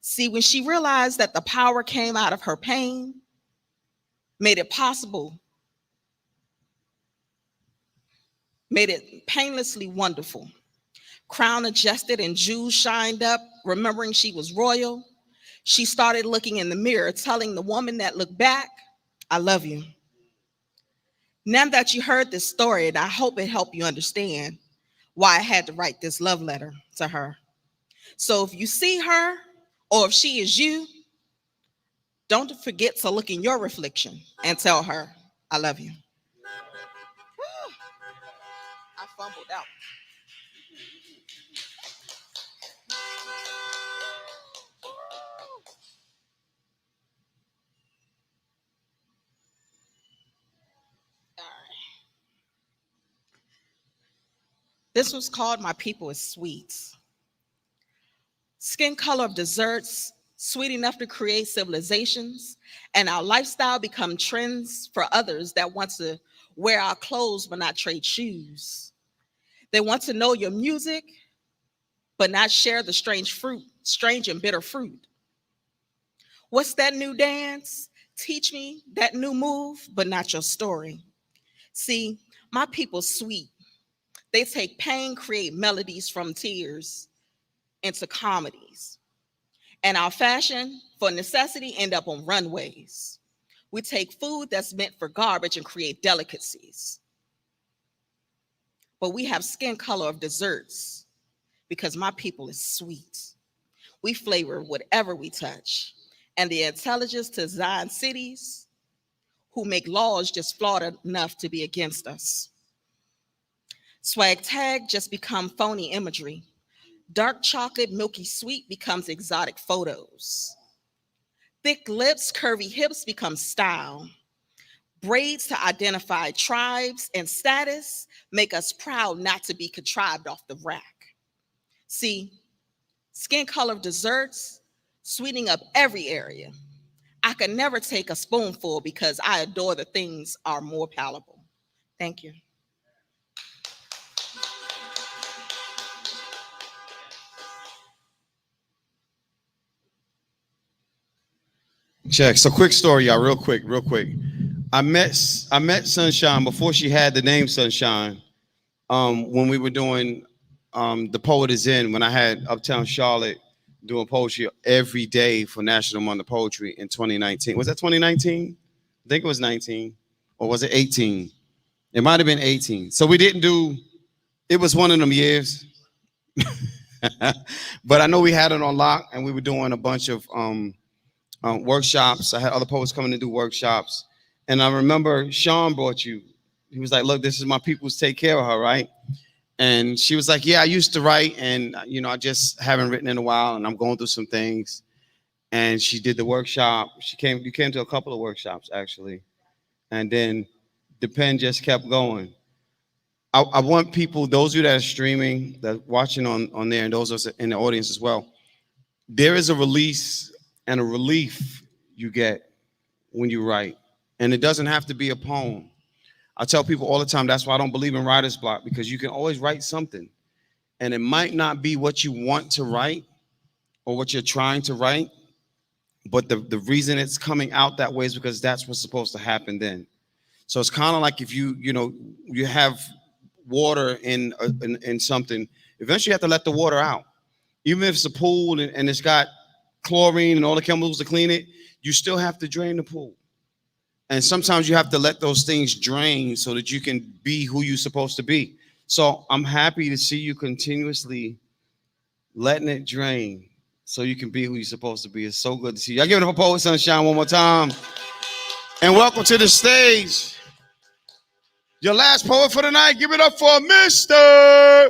See, when she realized that the power came out of her pain, made it possible, made it painlessly wonderful. Crown adjusted and jewels shined up, remembering she was royal. She started looking in the mirror, telling the woman that looked back, I love you. Now that you heard this story, and I hope it helped you understand why I had to write this love letter to her. So if you see her, or if she is you, don't forget to look in your reflection and tell her, I love you. I fumbled out. This was called My People is Sweet. Skin color of desserts, sweet enough to create civilizations, and our lifestyle become trends for others that want to wear our clothes but not trade shoes. They want to know your music, but not share the strange and bitter fruit. What's that new dance? Teach me that new move, but not your story. See, my people's sweet. They take pain, create melodies from tears into comedies. And our fashion for necessity end up on runways. We take food that's meant for garbage and create delicacies. but we have skin color of desserts because my people is sweet. We flavor whatever we touch. And the intelligence to design cities who make laws just flawed enough to be against us. Swag tag just become phony imagery. Dark chocolate, milky sweet becomes exotic photos. Thick lips, curvy hips become style. Braids to identify tribes and status make us proud not to be contrived off the rack. See, skin color of desserts, sweetening up every area. I could never take a spoonful because I adore the things are more palatable. Thank you. Check. So quick story, y'all, real quick. I met Sunshine before she had the name Sunshine. When we were doing the Poet Is In, when I had Uptown Charlotte doing poetry every day for National Month of Poetry in 2019. Was that 2019? I think it was 19. Or was it 18? It might have been 18. So we didn't do, it was one of them years. But I know we had it on lock and we were doing a bunch of workshops. I had other poets coming to do workshops. And I remember Sean brought you. He was like, look, this is my people's, take care of her, right? And she was like, yeah, I used to write and, I just haven't written in a while and I'm going through some things. And she did the workshop. You came to a couple of workshops, actually. And then the pen just kept going. I want people, those of you that are streaming, that are watching on there, and those of us in the audience as well, there is a release and a relief you get when you write. And it doesn't have to be a poem. I tell people all the time, that's why I don't believe in writer's block, because you can always write something. And it might not be what you want to write or what you're trying to write, but the reason it's coming out that way is because that's what's supposed to happen then. So it's kind of like if you have water in something, eventually you have to let the water out. Even if it's a pool and it's got chlorine and all the chemicals to clean it, you still have to drain the pool. And sometimes you have to let those things drain so that you can be who you're supposed to be. So I'm happy to see you continuously letting it drain so you can be who you're supposed to be. It's so good to see you. Y'all give it up for Poet Sunshine one more time. And welcome to the stage. Your last poet for the night. Give it up for Mr.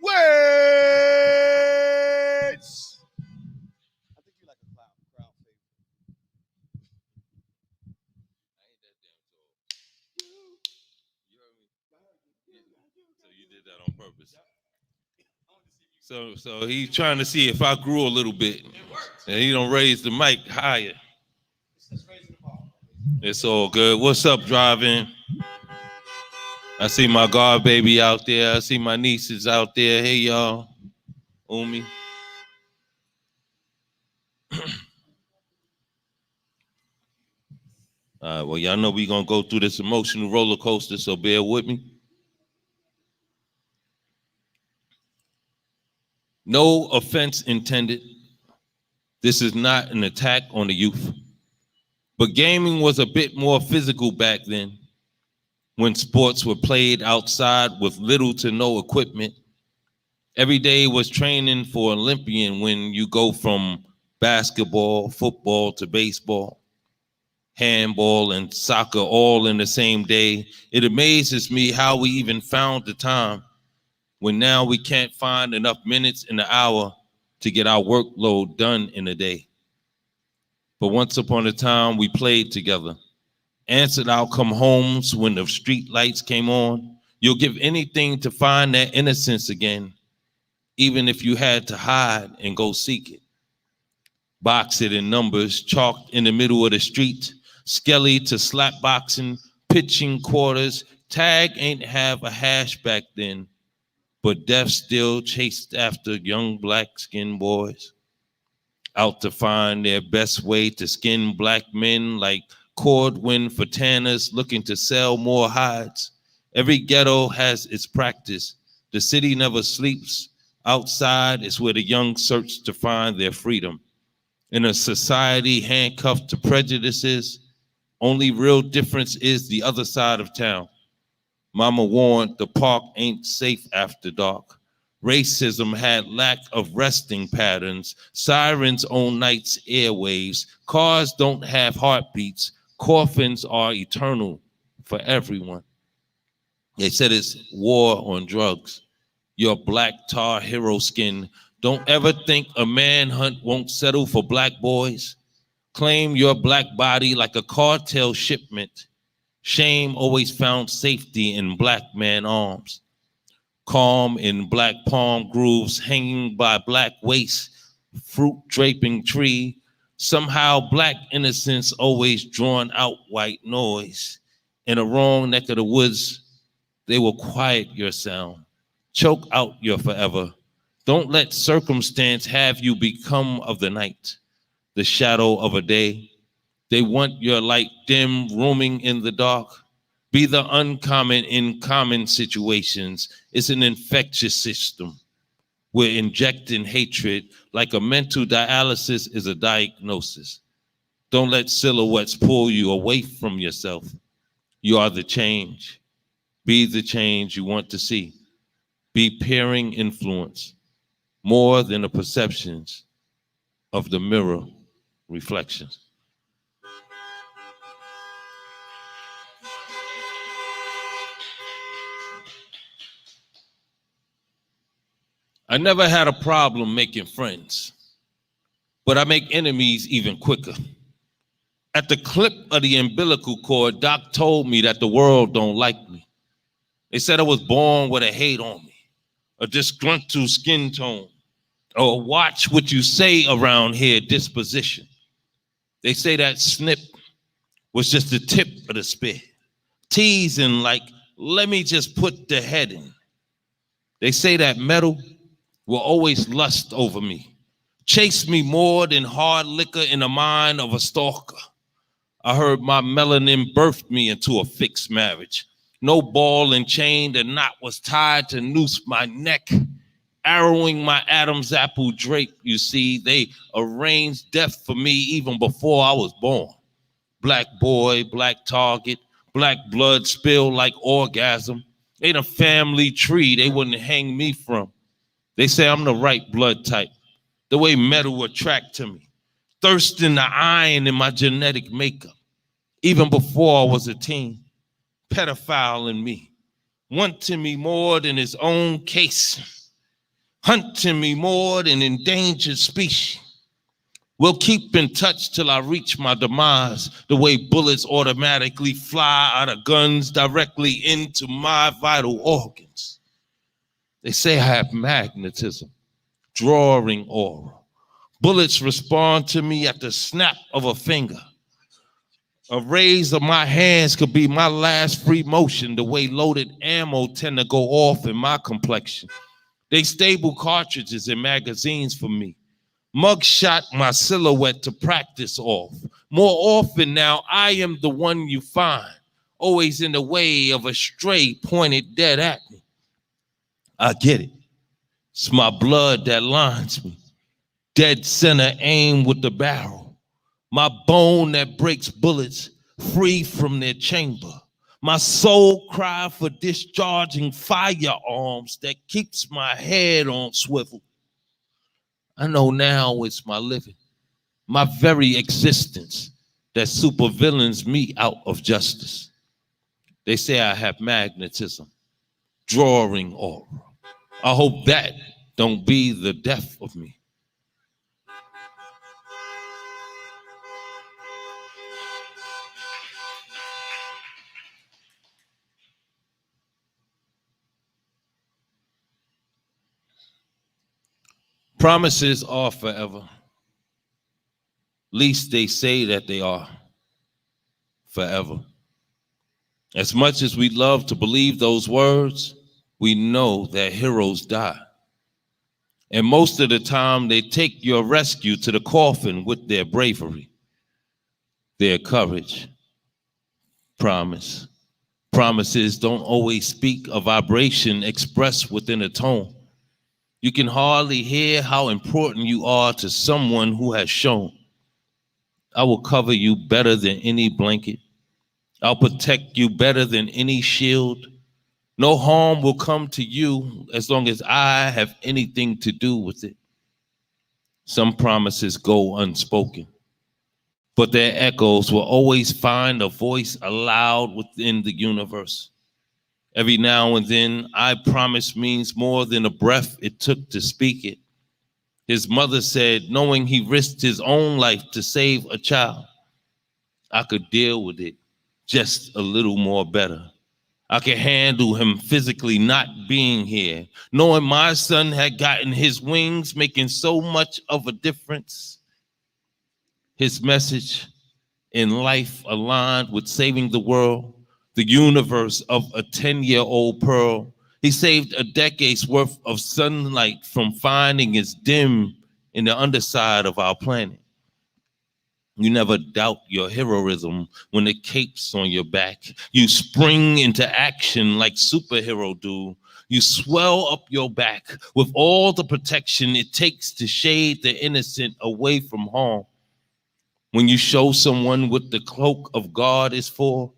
Waits. I think you like a crowd favorite. So you did that on purpose. So he's trying to see if I grew a little bit. And he don't raise the mic higher. It's all good. What's up, driving? I see my god baby out there. I see my nieces out there. Hey, y'all. Umi. All right, well, y'all know we're going to go through this emotional roller coaster, so bear with me. No offense intended. This is not an attack on the youth. But gaming was a bit more physical back then, when sports were played outside with little to no equipment. Every day was training for Olympian when you go from basketball, football to baseball, handball and soccer all in the same day. It amazes me how we even found the time when now we can't find enough minutes in the hour to get our workload done in a day. But once upon a time, we played together, answered our come homes when the street lights came on. You'll give anything to find that innocence again, even if you had to hide and go seek it. Box it in numbers, chalked in the middle of the street, skelly to slap boxing, pitching quarters. Tag ain't have a hash back then, but death still chased after young black-skinned boys, out to find their best way to skin black men like cordwind for tanners looking to sell more hides. Every ghetto has its practice. The city never sleeps. Outside is where the young search to find their freedom. In a society handcuffed to prejudices, only real difference is the other side of town. Mama warned the park ain't safe after dark. Racism had lack of resting patterns. Sirens own night's airwaves. Cars don't have heartbeats. Coffins are eternal for everyone. They said it's war on drugs. Your black tar hero skin. Don't ever think a manhunt won't settle for black boys. Claim your black body like a cartel shipment. Shame always found safety in black man arms. Calm in black palm grooves hanging by black waist, fruit draping tree. Somehow black innocence always drawn out white noise. In a wrong neck of the woods, they will quiet your sound, choke out your forever. Don't let circumstance have you become of the night, the shadow of a day. They want your light dim, roaming in the dark. Be the uncommon in common situations. It's an infectious system. We're injecting hatred like a mental dialysis is a diagnosis. Don't let silhouettes pull you away from yourself. You are the change. Be the change you want to see. Be peering influence more than the perceptions of the mirror reflections. I never had a problem making friends, but I make enemies even quicker. At the clip of the umbilical cord, Doc told me that the world don't like me. They said I was born with a hate on me, a disgruntled skin tone, or watch what you say around here disposition. They say that snip was just the tip of the spear, teasing like, let me just put the head in. They say that metal will always lust over me, chase me more than hard liquor in the mind of a stalker. I heard my melanin birthed me into a fixed marriage. No ball and chain, the knot was tied to noose my neck, arrowing my Adam's apple drape. You see, they arranged death for me even before I was born. Black boy, black target, black blood spill like orgasm. Ain't a family tree they wouldn't hang me from. They say I'm the right blood type, the way metal attract to me, thirsting the iron in my genetic makeup. Even before I was a teen, pedophile in me, wanting me more than his own case, hunting me more than endangered species. We'll keep in touch till I reach my demise, the way bullets automatically fly out of guns directly into my vital organs. They say I have magnetism, drawing aura. Bullets respond to me at the snap of a finger. A raise of my hands could be my last free motion, the way loaded ammo tend to go off in my complexion. They stable cartridges and magazines for me. Mugshot my silhouette to practice off. More often now, I am the one you find, always in the way of a stray pointed dead at me. I get it. It's my blood that lines me. Dead center aim with the barrel. My bone that breaks bullets free from their chamber. My soul cry for discharging firearms that keeps my head on swivel. I know now it's my living, my very existence that supervillains me out of justice. They say I have magnetism, drawing aura. I hope that don't be the death of me. Promises are forever. Least they say that they are forever. As much as we love to believe those words, we know that heroes die. And most of the time, they take your rescue to the coffin with their bravery, their courage. Promise. Promises don't always speak a vibration expressed within a tone. You can hardly hear how important you are to someone who has shown. I will cover you better than any blanket. I'll protect you better than any shield. No harm will come to you as long as I have anything to do with it. Some promises go unspoken, but their echoes will always find a voice aloud within the universe. Every now and then, I promise means more than a breath it took to speak it. His mother said, knowing he risked his own life to save a child, I could deal with it just a little more better. I could handle him physically not being here, knowing my son had gotten his wings, making so much of a difference. His message in life aligned with saving the world, the universe of a 10-year-old pearl. He saved a decade's worth of sunlight from finding its dim in the underside of our planet. You never doubt your heroism when the cape's on your back. You spring into action like superhero do. You swell up your back with all the protection it takes to shade the innocent away from harm. When you show someone what the cloak of God is for,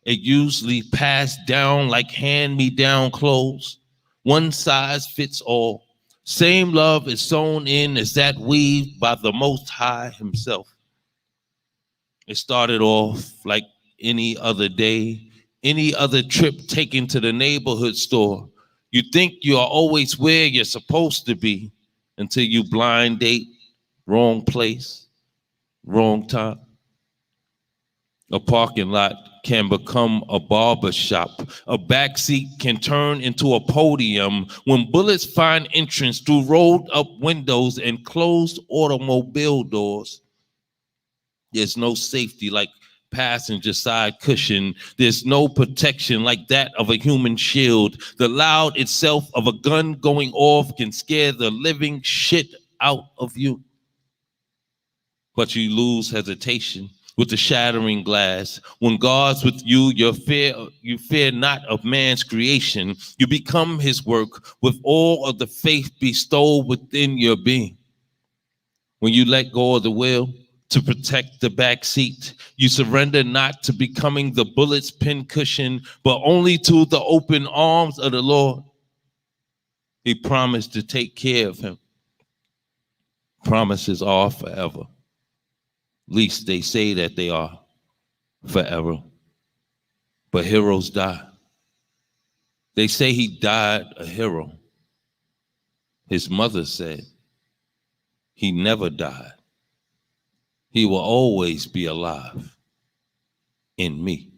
it usually passed down like hand-me-down clothes. One size fits all. Same love is sewn in as that weaved by the Most High himself. It started off like any other day, any other trip taken to the neighborhood store. You think you are always where you're supposed to be until you blind date, wrong place, wrong time. A parking lot can become a barber shop. A backseat can turn into a podium when bullets find entrance through rolled up windows and closed automobile doors. There's no safety like passenger side cushion. There's no protection like that of a human shield. The loud itself of a gun going off can scare the living shit out of you. But you lose hesitation with the shattering glass. When God's with you, you fear not of man's creation. You become his work with all of the faith bestowed within your being. When you let go of the wheel to protect the back seat, you surrender not to becoming the bullet's pincushion, but only to the open arms of the Lord. He promised to take care of him. Promises are forever. At least they say that they are forever. But heroes die. They say he died a hero. His mother said he never died. He will always be alive in me.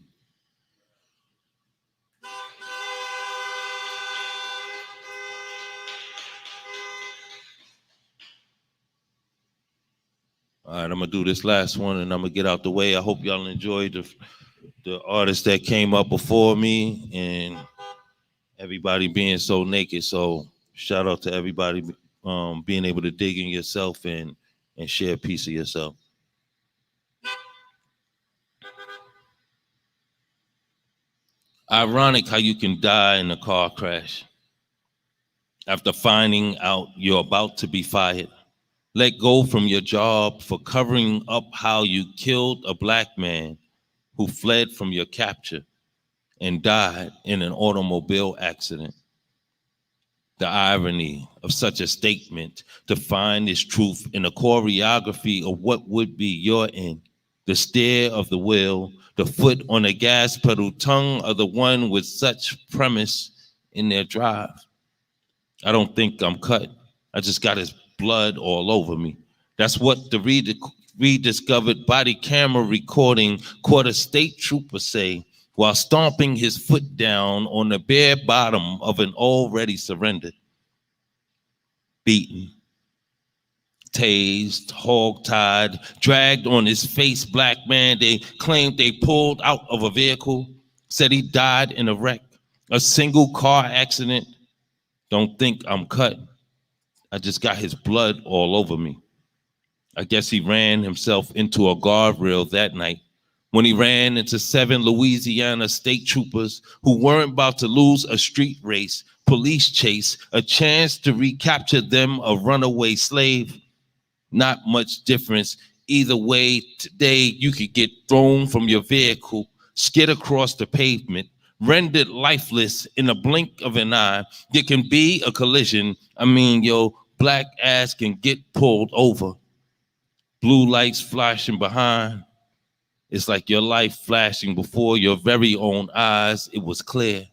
All right, I'm gonna do this last one and I'm gonna get out the way. I hope y'all enjoyed the artists that came up before me and everybody being so naked. So shout out to everybody being able to dig in yourself and share a piece of yourself. Ironic how you can die in a car crash after finding out you're about to be fired. Let go from your job for covering up how you killed a black man who fled from your capture and died in an automobile accident. The irony of such a statement to find its truth in a choreography of what would be your end. The steer of the wheel, the foot on the gas pedal, tongue of the one with such premise in their drive. I don't think I'm cut. I just got his blood all over me. That's what the rediscovered body camera recording caught a state trooper say while stomping his foot down on the bare bottom of an already surrendered. Beaten, tased, hog-tied, dragged on his face black man they claimed they pulled out of a vehicle, said he died in a wreck, a single car accident. Don't think I'm cut. I just got his blood all over me. I guess he ran himself into a guardrail that night when he ran into 7 Louisiana state troopers who weren't about to lose a street race, police chase, a chance to recapture them a runaway slave. Not much difference. Either way, today you could get thrown from your vehicle, skid across the pavement, rendered lifeless in a blink of an eye. There can be a collision. I mean, your black ass can get pulled over. Blue lights flashing behind. It's like your life flashing before your very own eyes. It was clear.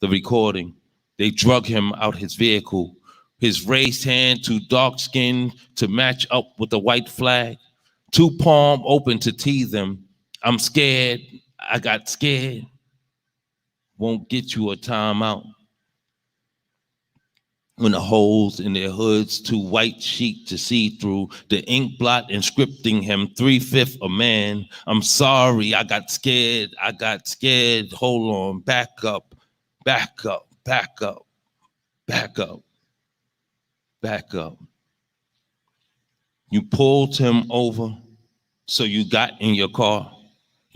The recording. They drug him out his vehicle. His raised hand too dark skinned to match up with the white flag. Two palm open to tease them. I'm scared. I got scared. Won't get you a timeout. When the holes in their hoods too white sheet to see through, the ink blot inscripting him 3/5 a man. I'm sorry, I got scared. I got scared. Hold on, back up, back up, back up, back up, back up. You pulled him over, so you got in your car.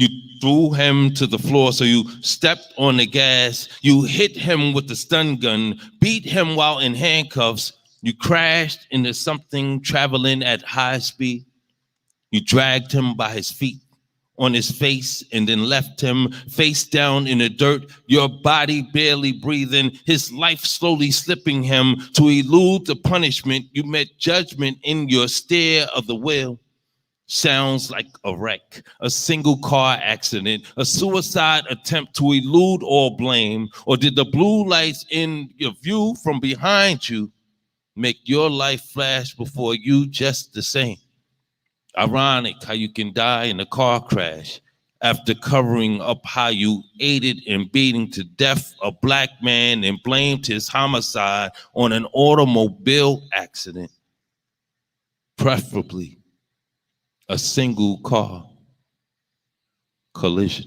You threw him to the floor, so you stepped on the gas. You hit him with the stun gun, beat him while in handcuffs. You crashed into something traveling at high speed. You dragged him by his feet on his face and then left him face down in the dirt, your body barely breathing, his life slowly slipping him to elude the punishment. You met judgment in your stare of the wheel. Sounds like a wreck, a single car accident, a suicide attempt to elude all blame. Or did the blue lights in your view from behind you make your life flash before you just the same? Ironic how you can die in a car crash after covering up how you aided in beating to death a black man and blamed his homicide on an automobile accident, preferably a single car collision.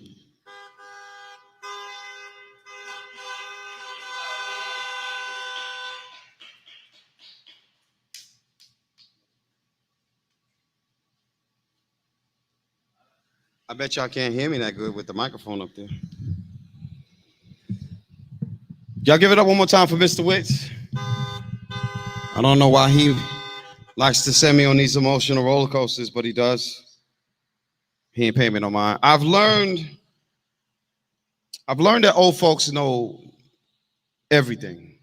I bet y'all can't hear me that good with the microphone up there. Y'all give it up one more time for Mr. Witts. I don't know why he likes to send me on these emotional roller coasters, but he does. He ain't paying me no mind. I've learned that old folks know everything.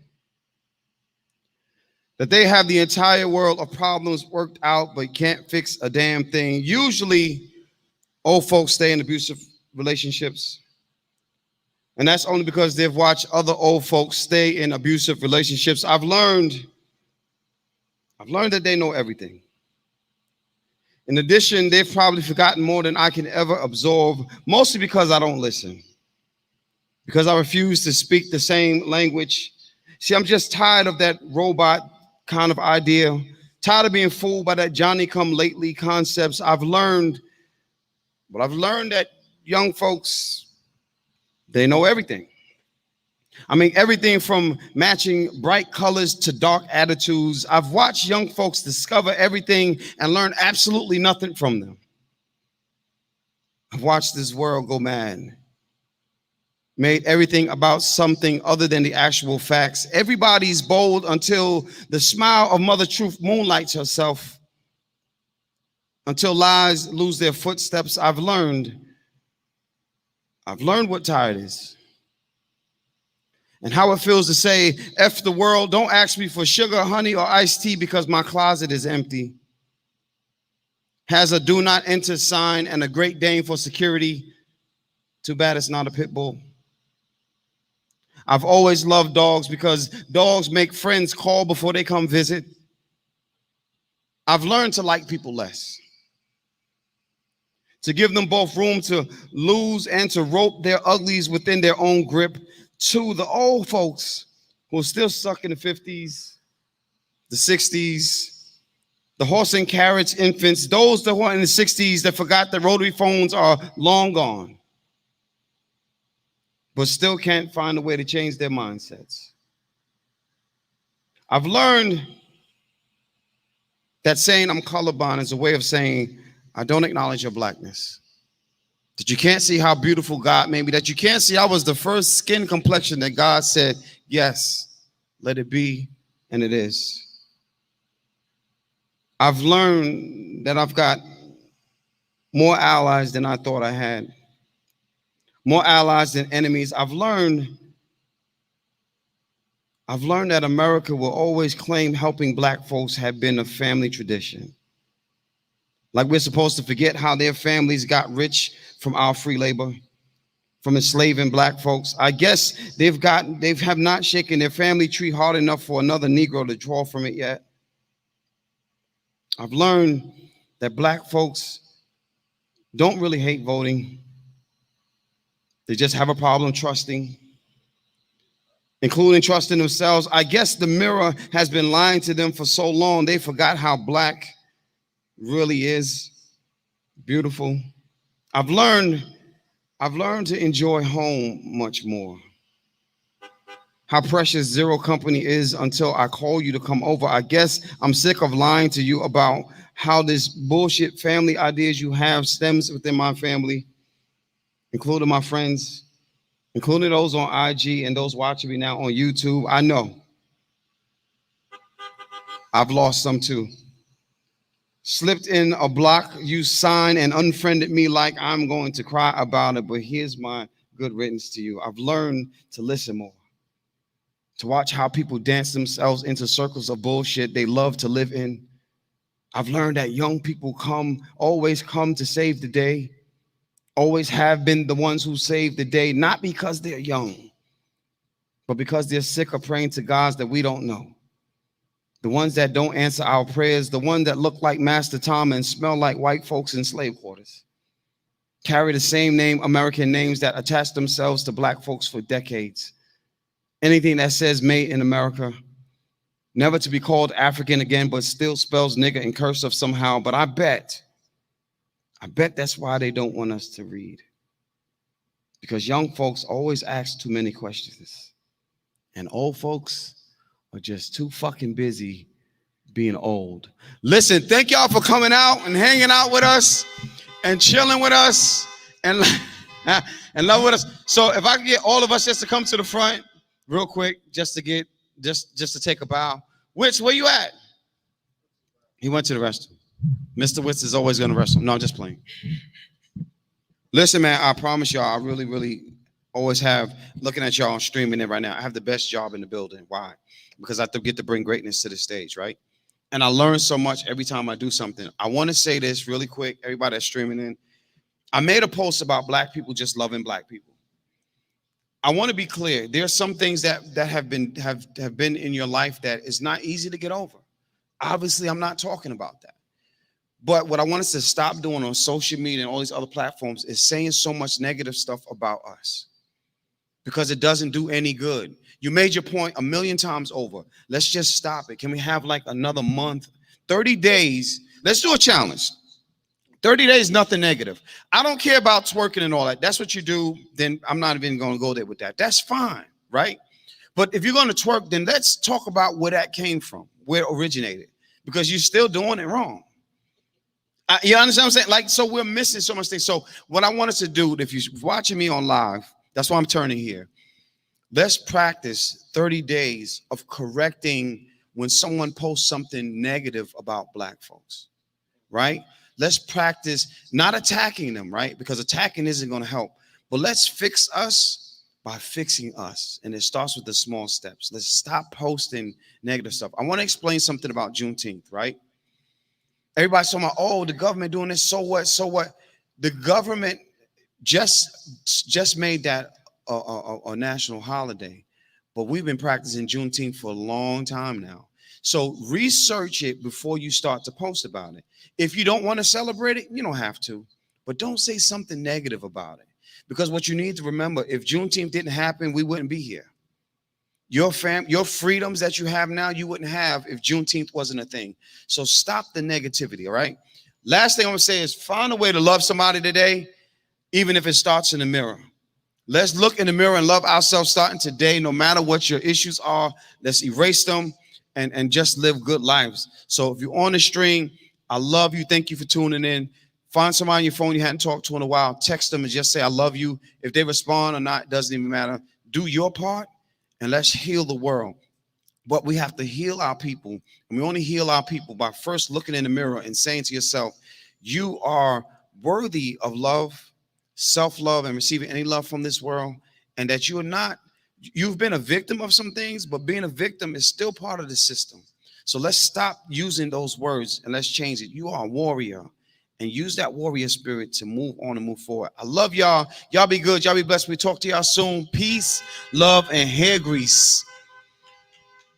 That they have the entire world of problems worked out, but can't fix a damn thing. Usually, old folks stay in abusive relationships. And that's only because they've watched other old folks stay in abusive relationships. I've learned that they know everything. In addition, they've probably forgotten more than I can ever absorb, mostly because I don't listen. Because I refuse to speak the same language. See, I'm just tired of that robot kind of idea. Tired of being fooled by that Johnny-come-lately concepts. I've learned that young folks, they know everything. I mean, everything from matching bright colors to dark attitudes. I've watched young folks discover everything and learn absolutely nothing from them. I've watched this world go mad. Made everything about something other than the actual facts. Everybody's bold until the smile of Mother Truth moonlights herself. Until lies lose their footsteps. I've learned what tired is. And how it feels to say, F the world, don't ask me for sugar, honey, or iced tea because my closet is empty. Has a do not enter sign and a Great Dane for security. Too bad it's not a pit bull. I've always loved dogs because dogs make friends call before they come visit. I've learned to like people less. To give them both room to lose and to rope their uglies within their own grip. To the old folks who are still stuck in the 50s, the 60s, the horse and carriage infants, those that were in the 60s that forgot that rotary phones are long gone, but still can't find a way to change their mindsets. I've learned that saying I'm colorblind is a way of saying I don't acknowledge your blackness. That you can't see how beautiful God made me. That you can't see I was the first skin complexion that God said, yes, let it be, and it is. I've learned that I've got more allies than I thought I had. more allies than enemies. I've learned that America will always claim helping black folks have been a family tradition. Like we're supposed to forget how their families got rich from our free labor, from enslaving black folks. I guess they have not shaken their family tree hard enough for another Negro to draw from it yet. I've learned that black folks don't really hate voting. They just have a problem trusting, including trusting themselves. I guess the mirror has been lying to them for so long, they forgot how black really is beautiful. I've learned to enjoy home much more. How precious zero company is until I call you to come over. I guess I'm sick of lying to you about how this bullshit family ideas you have stems within my family, including my friends, including those on IG and those watching me now on YouTube. I know I've lost some too. Slipped in a block you signed and unfriended me like I'm going to cry about it, but here's my good riddance to you. I've learned to listen more, to watch how people dance themselves into circles of bullshit they love to live in. I've learned that young people always come to save the day, always have been the ones who save the day, not because they're young, but because they're sick of praying to gods that we don't know. The ones that don't answer our prayers, the ones that look like Master Tom and smell like white folks in slave quarters, carry the same name, American names that attach themselves to black folks for decades. Anything that says made in America, never to be called African again, but still spells nigger in cursive somehow. But I bet that's why they don't want us to read. Because young folks always ask too many questions. And old folks are just too fucking busy being old. Listen, thank y'all for coming out and hanging out with us and chilling with us and love with us. So if I can get all of us just to come to the front real quick, just to take a bow. Witz, where you at? He went to the restroom. Mr. Witz is always going to restroom. No, I'm just playing. Listen, man, I promise y'all, I really, really always have, looking at y'all streaming it right now, I have the best job in the building. Why? Because I get to bring greatness to the stage, right? And I learn so much every time I do something. I want to say this really quick, everybody that's streaming in. I made a post about black people just loving black people. I want to be clear. There are some things that have been in your life that is not easy to get over. Obviously, I'm not talking about that. But what I want us to stop doing on social media and all these other platforms is saying so much negative stuff about us, because it doesn't do any good. You made your point a million times over. Let's just stop it. Can we have like another month, 30 days? Let's do a challenge. 30 days, nothing negative. I don't care about twerking and all that. That's what you do. Then I'm not even going to go there with that. That's fine, right? But if you're going to twerk, then let's talk about where that came from, where it originated, because you're still doing it wrong. You understand what I'm saying? Like, so we're missing so much things. So what I want us to do, if you're watching me on live, that's why I'm turning here. Let's practice 30 days of correcting when someone posts something negative about black folks, right? Let's practice not attacking them, right? Because attacking isn't going to help. But let's fix us by fixing us. And it starts with the small steps. Let's stop posting negative stuff. I want to explain something about Juneteenth, right? Everybody's talking about, oh, the government doing this, so what, so what? The government just made that a national holiday, but we've been practicing Juneteenth for a long time now. So research it before you start to post about it. If you don't want to celebrate it, you don't have to, but don't say something negative about it. Because what you need to remember, if Juneteenth didn't happen, we wouldn't be here. Your freedoms that you have now, you wouldn't have if Juneteenth wasn't a thing. So stop the negativity, all right? Last thing I'm gonna say is find a way to love somebody today, even if it starts in the mirror. Let's look in the mirror and love ourselves starting today, no matter what your issues are. Let's erase them and just live good lives. So if you're on the stream, I love you. Thank you for tuning in. Find somebody on your phone you hadn't talked to in a while. Text them and just say, I love you. If they respond or not, doesn't even matter. Do your part and let's heal the world. But we have to heal our people. And we only heal our people by first looking in the mirror and saying to yourself, you are worthy of love, self-love and receiving any love from this world, and that you've been a victim of some things, but being a victim is still part of the system. So let's stop using those words and let's change it. You are a warrior, and use that warrior spirit to move on and move forward. I love y'all. Y'all be good. Y'all be blessed. We talk to y'all soon. Peace, love, and hair grease.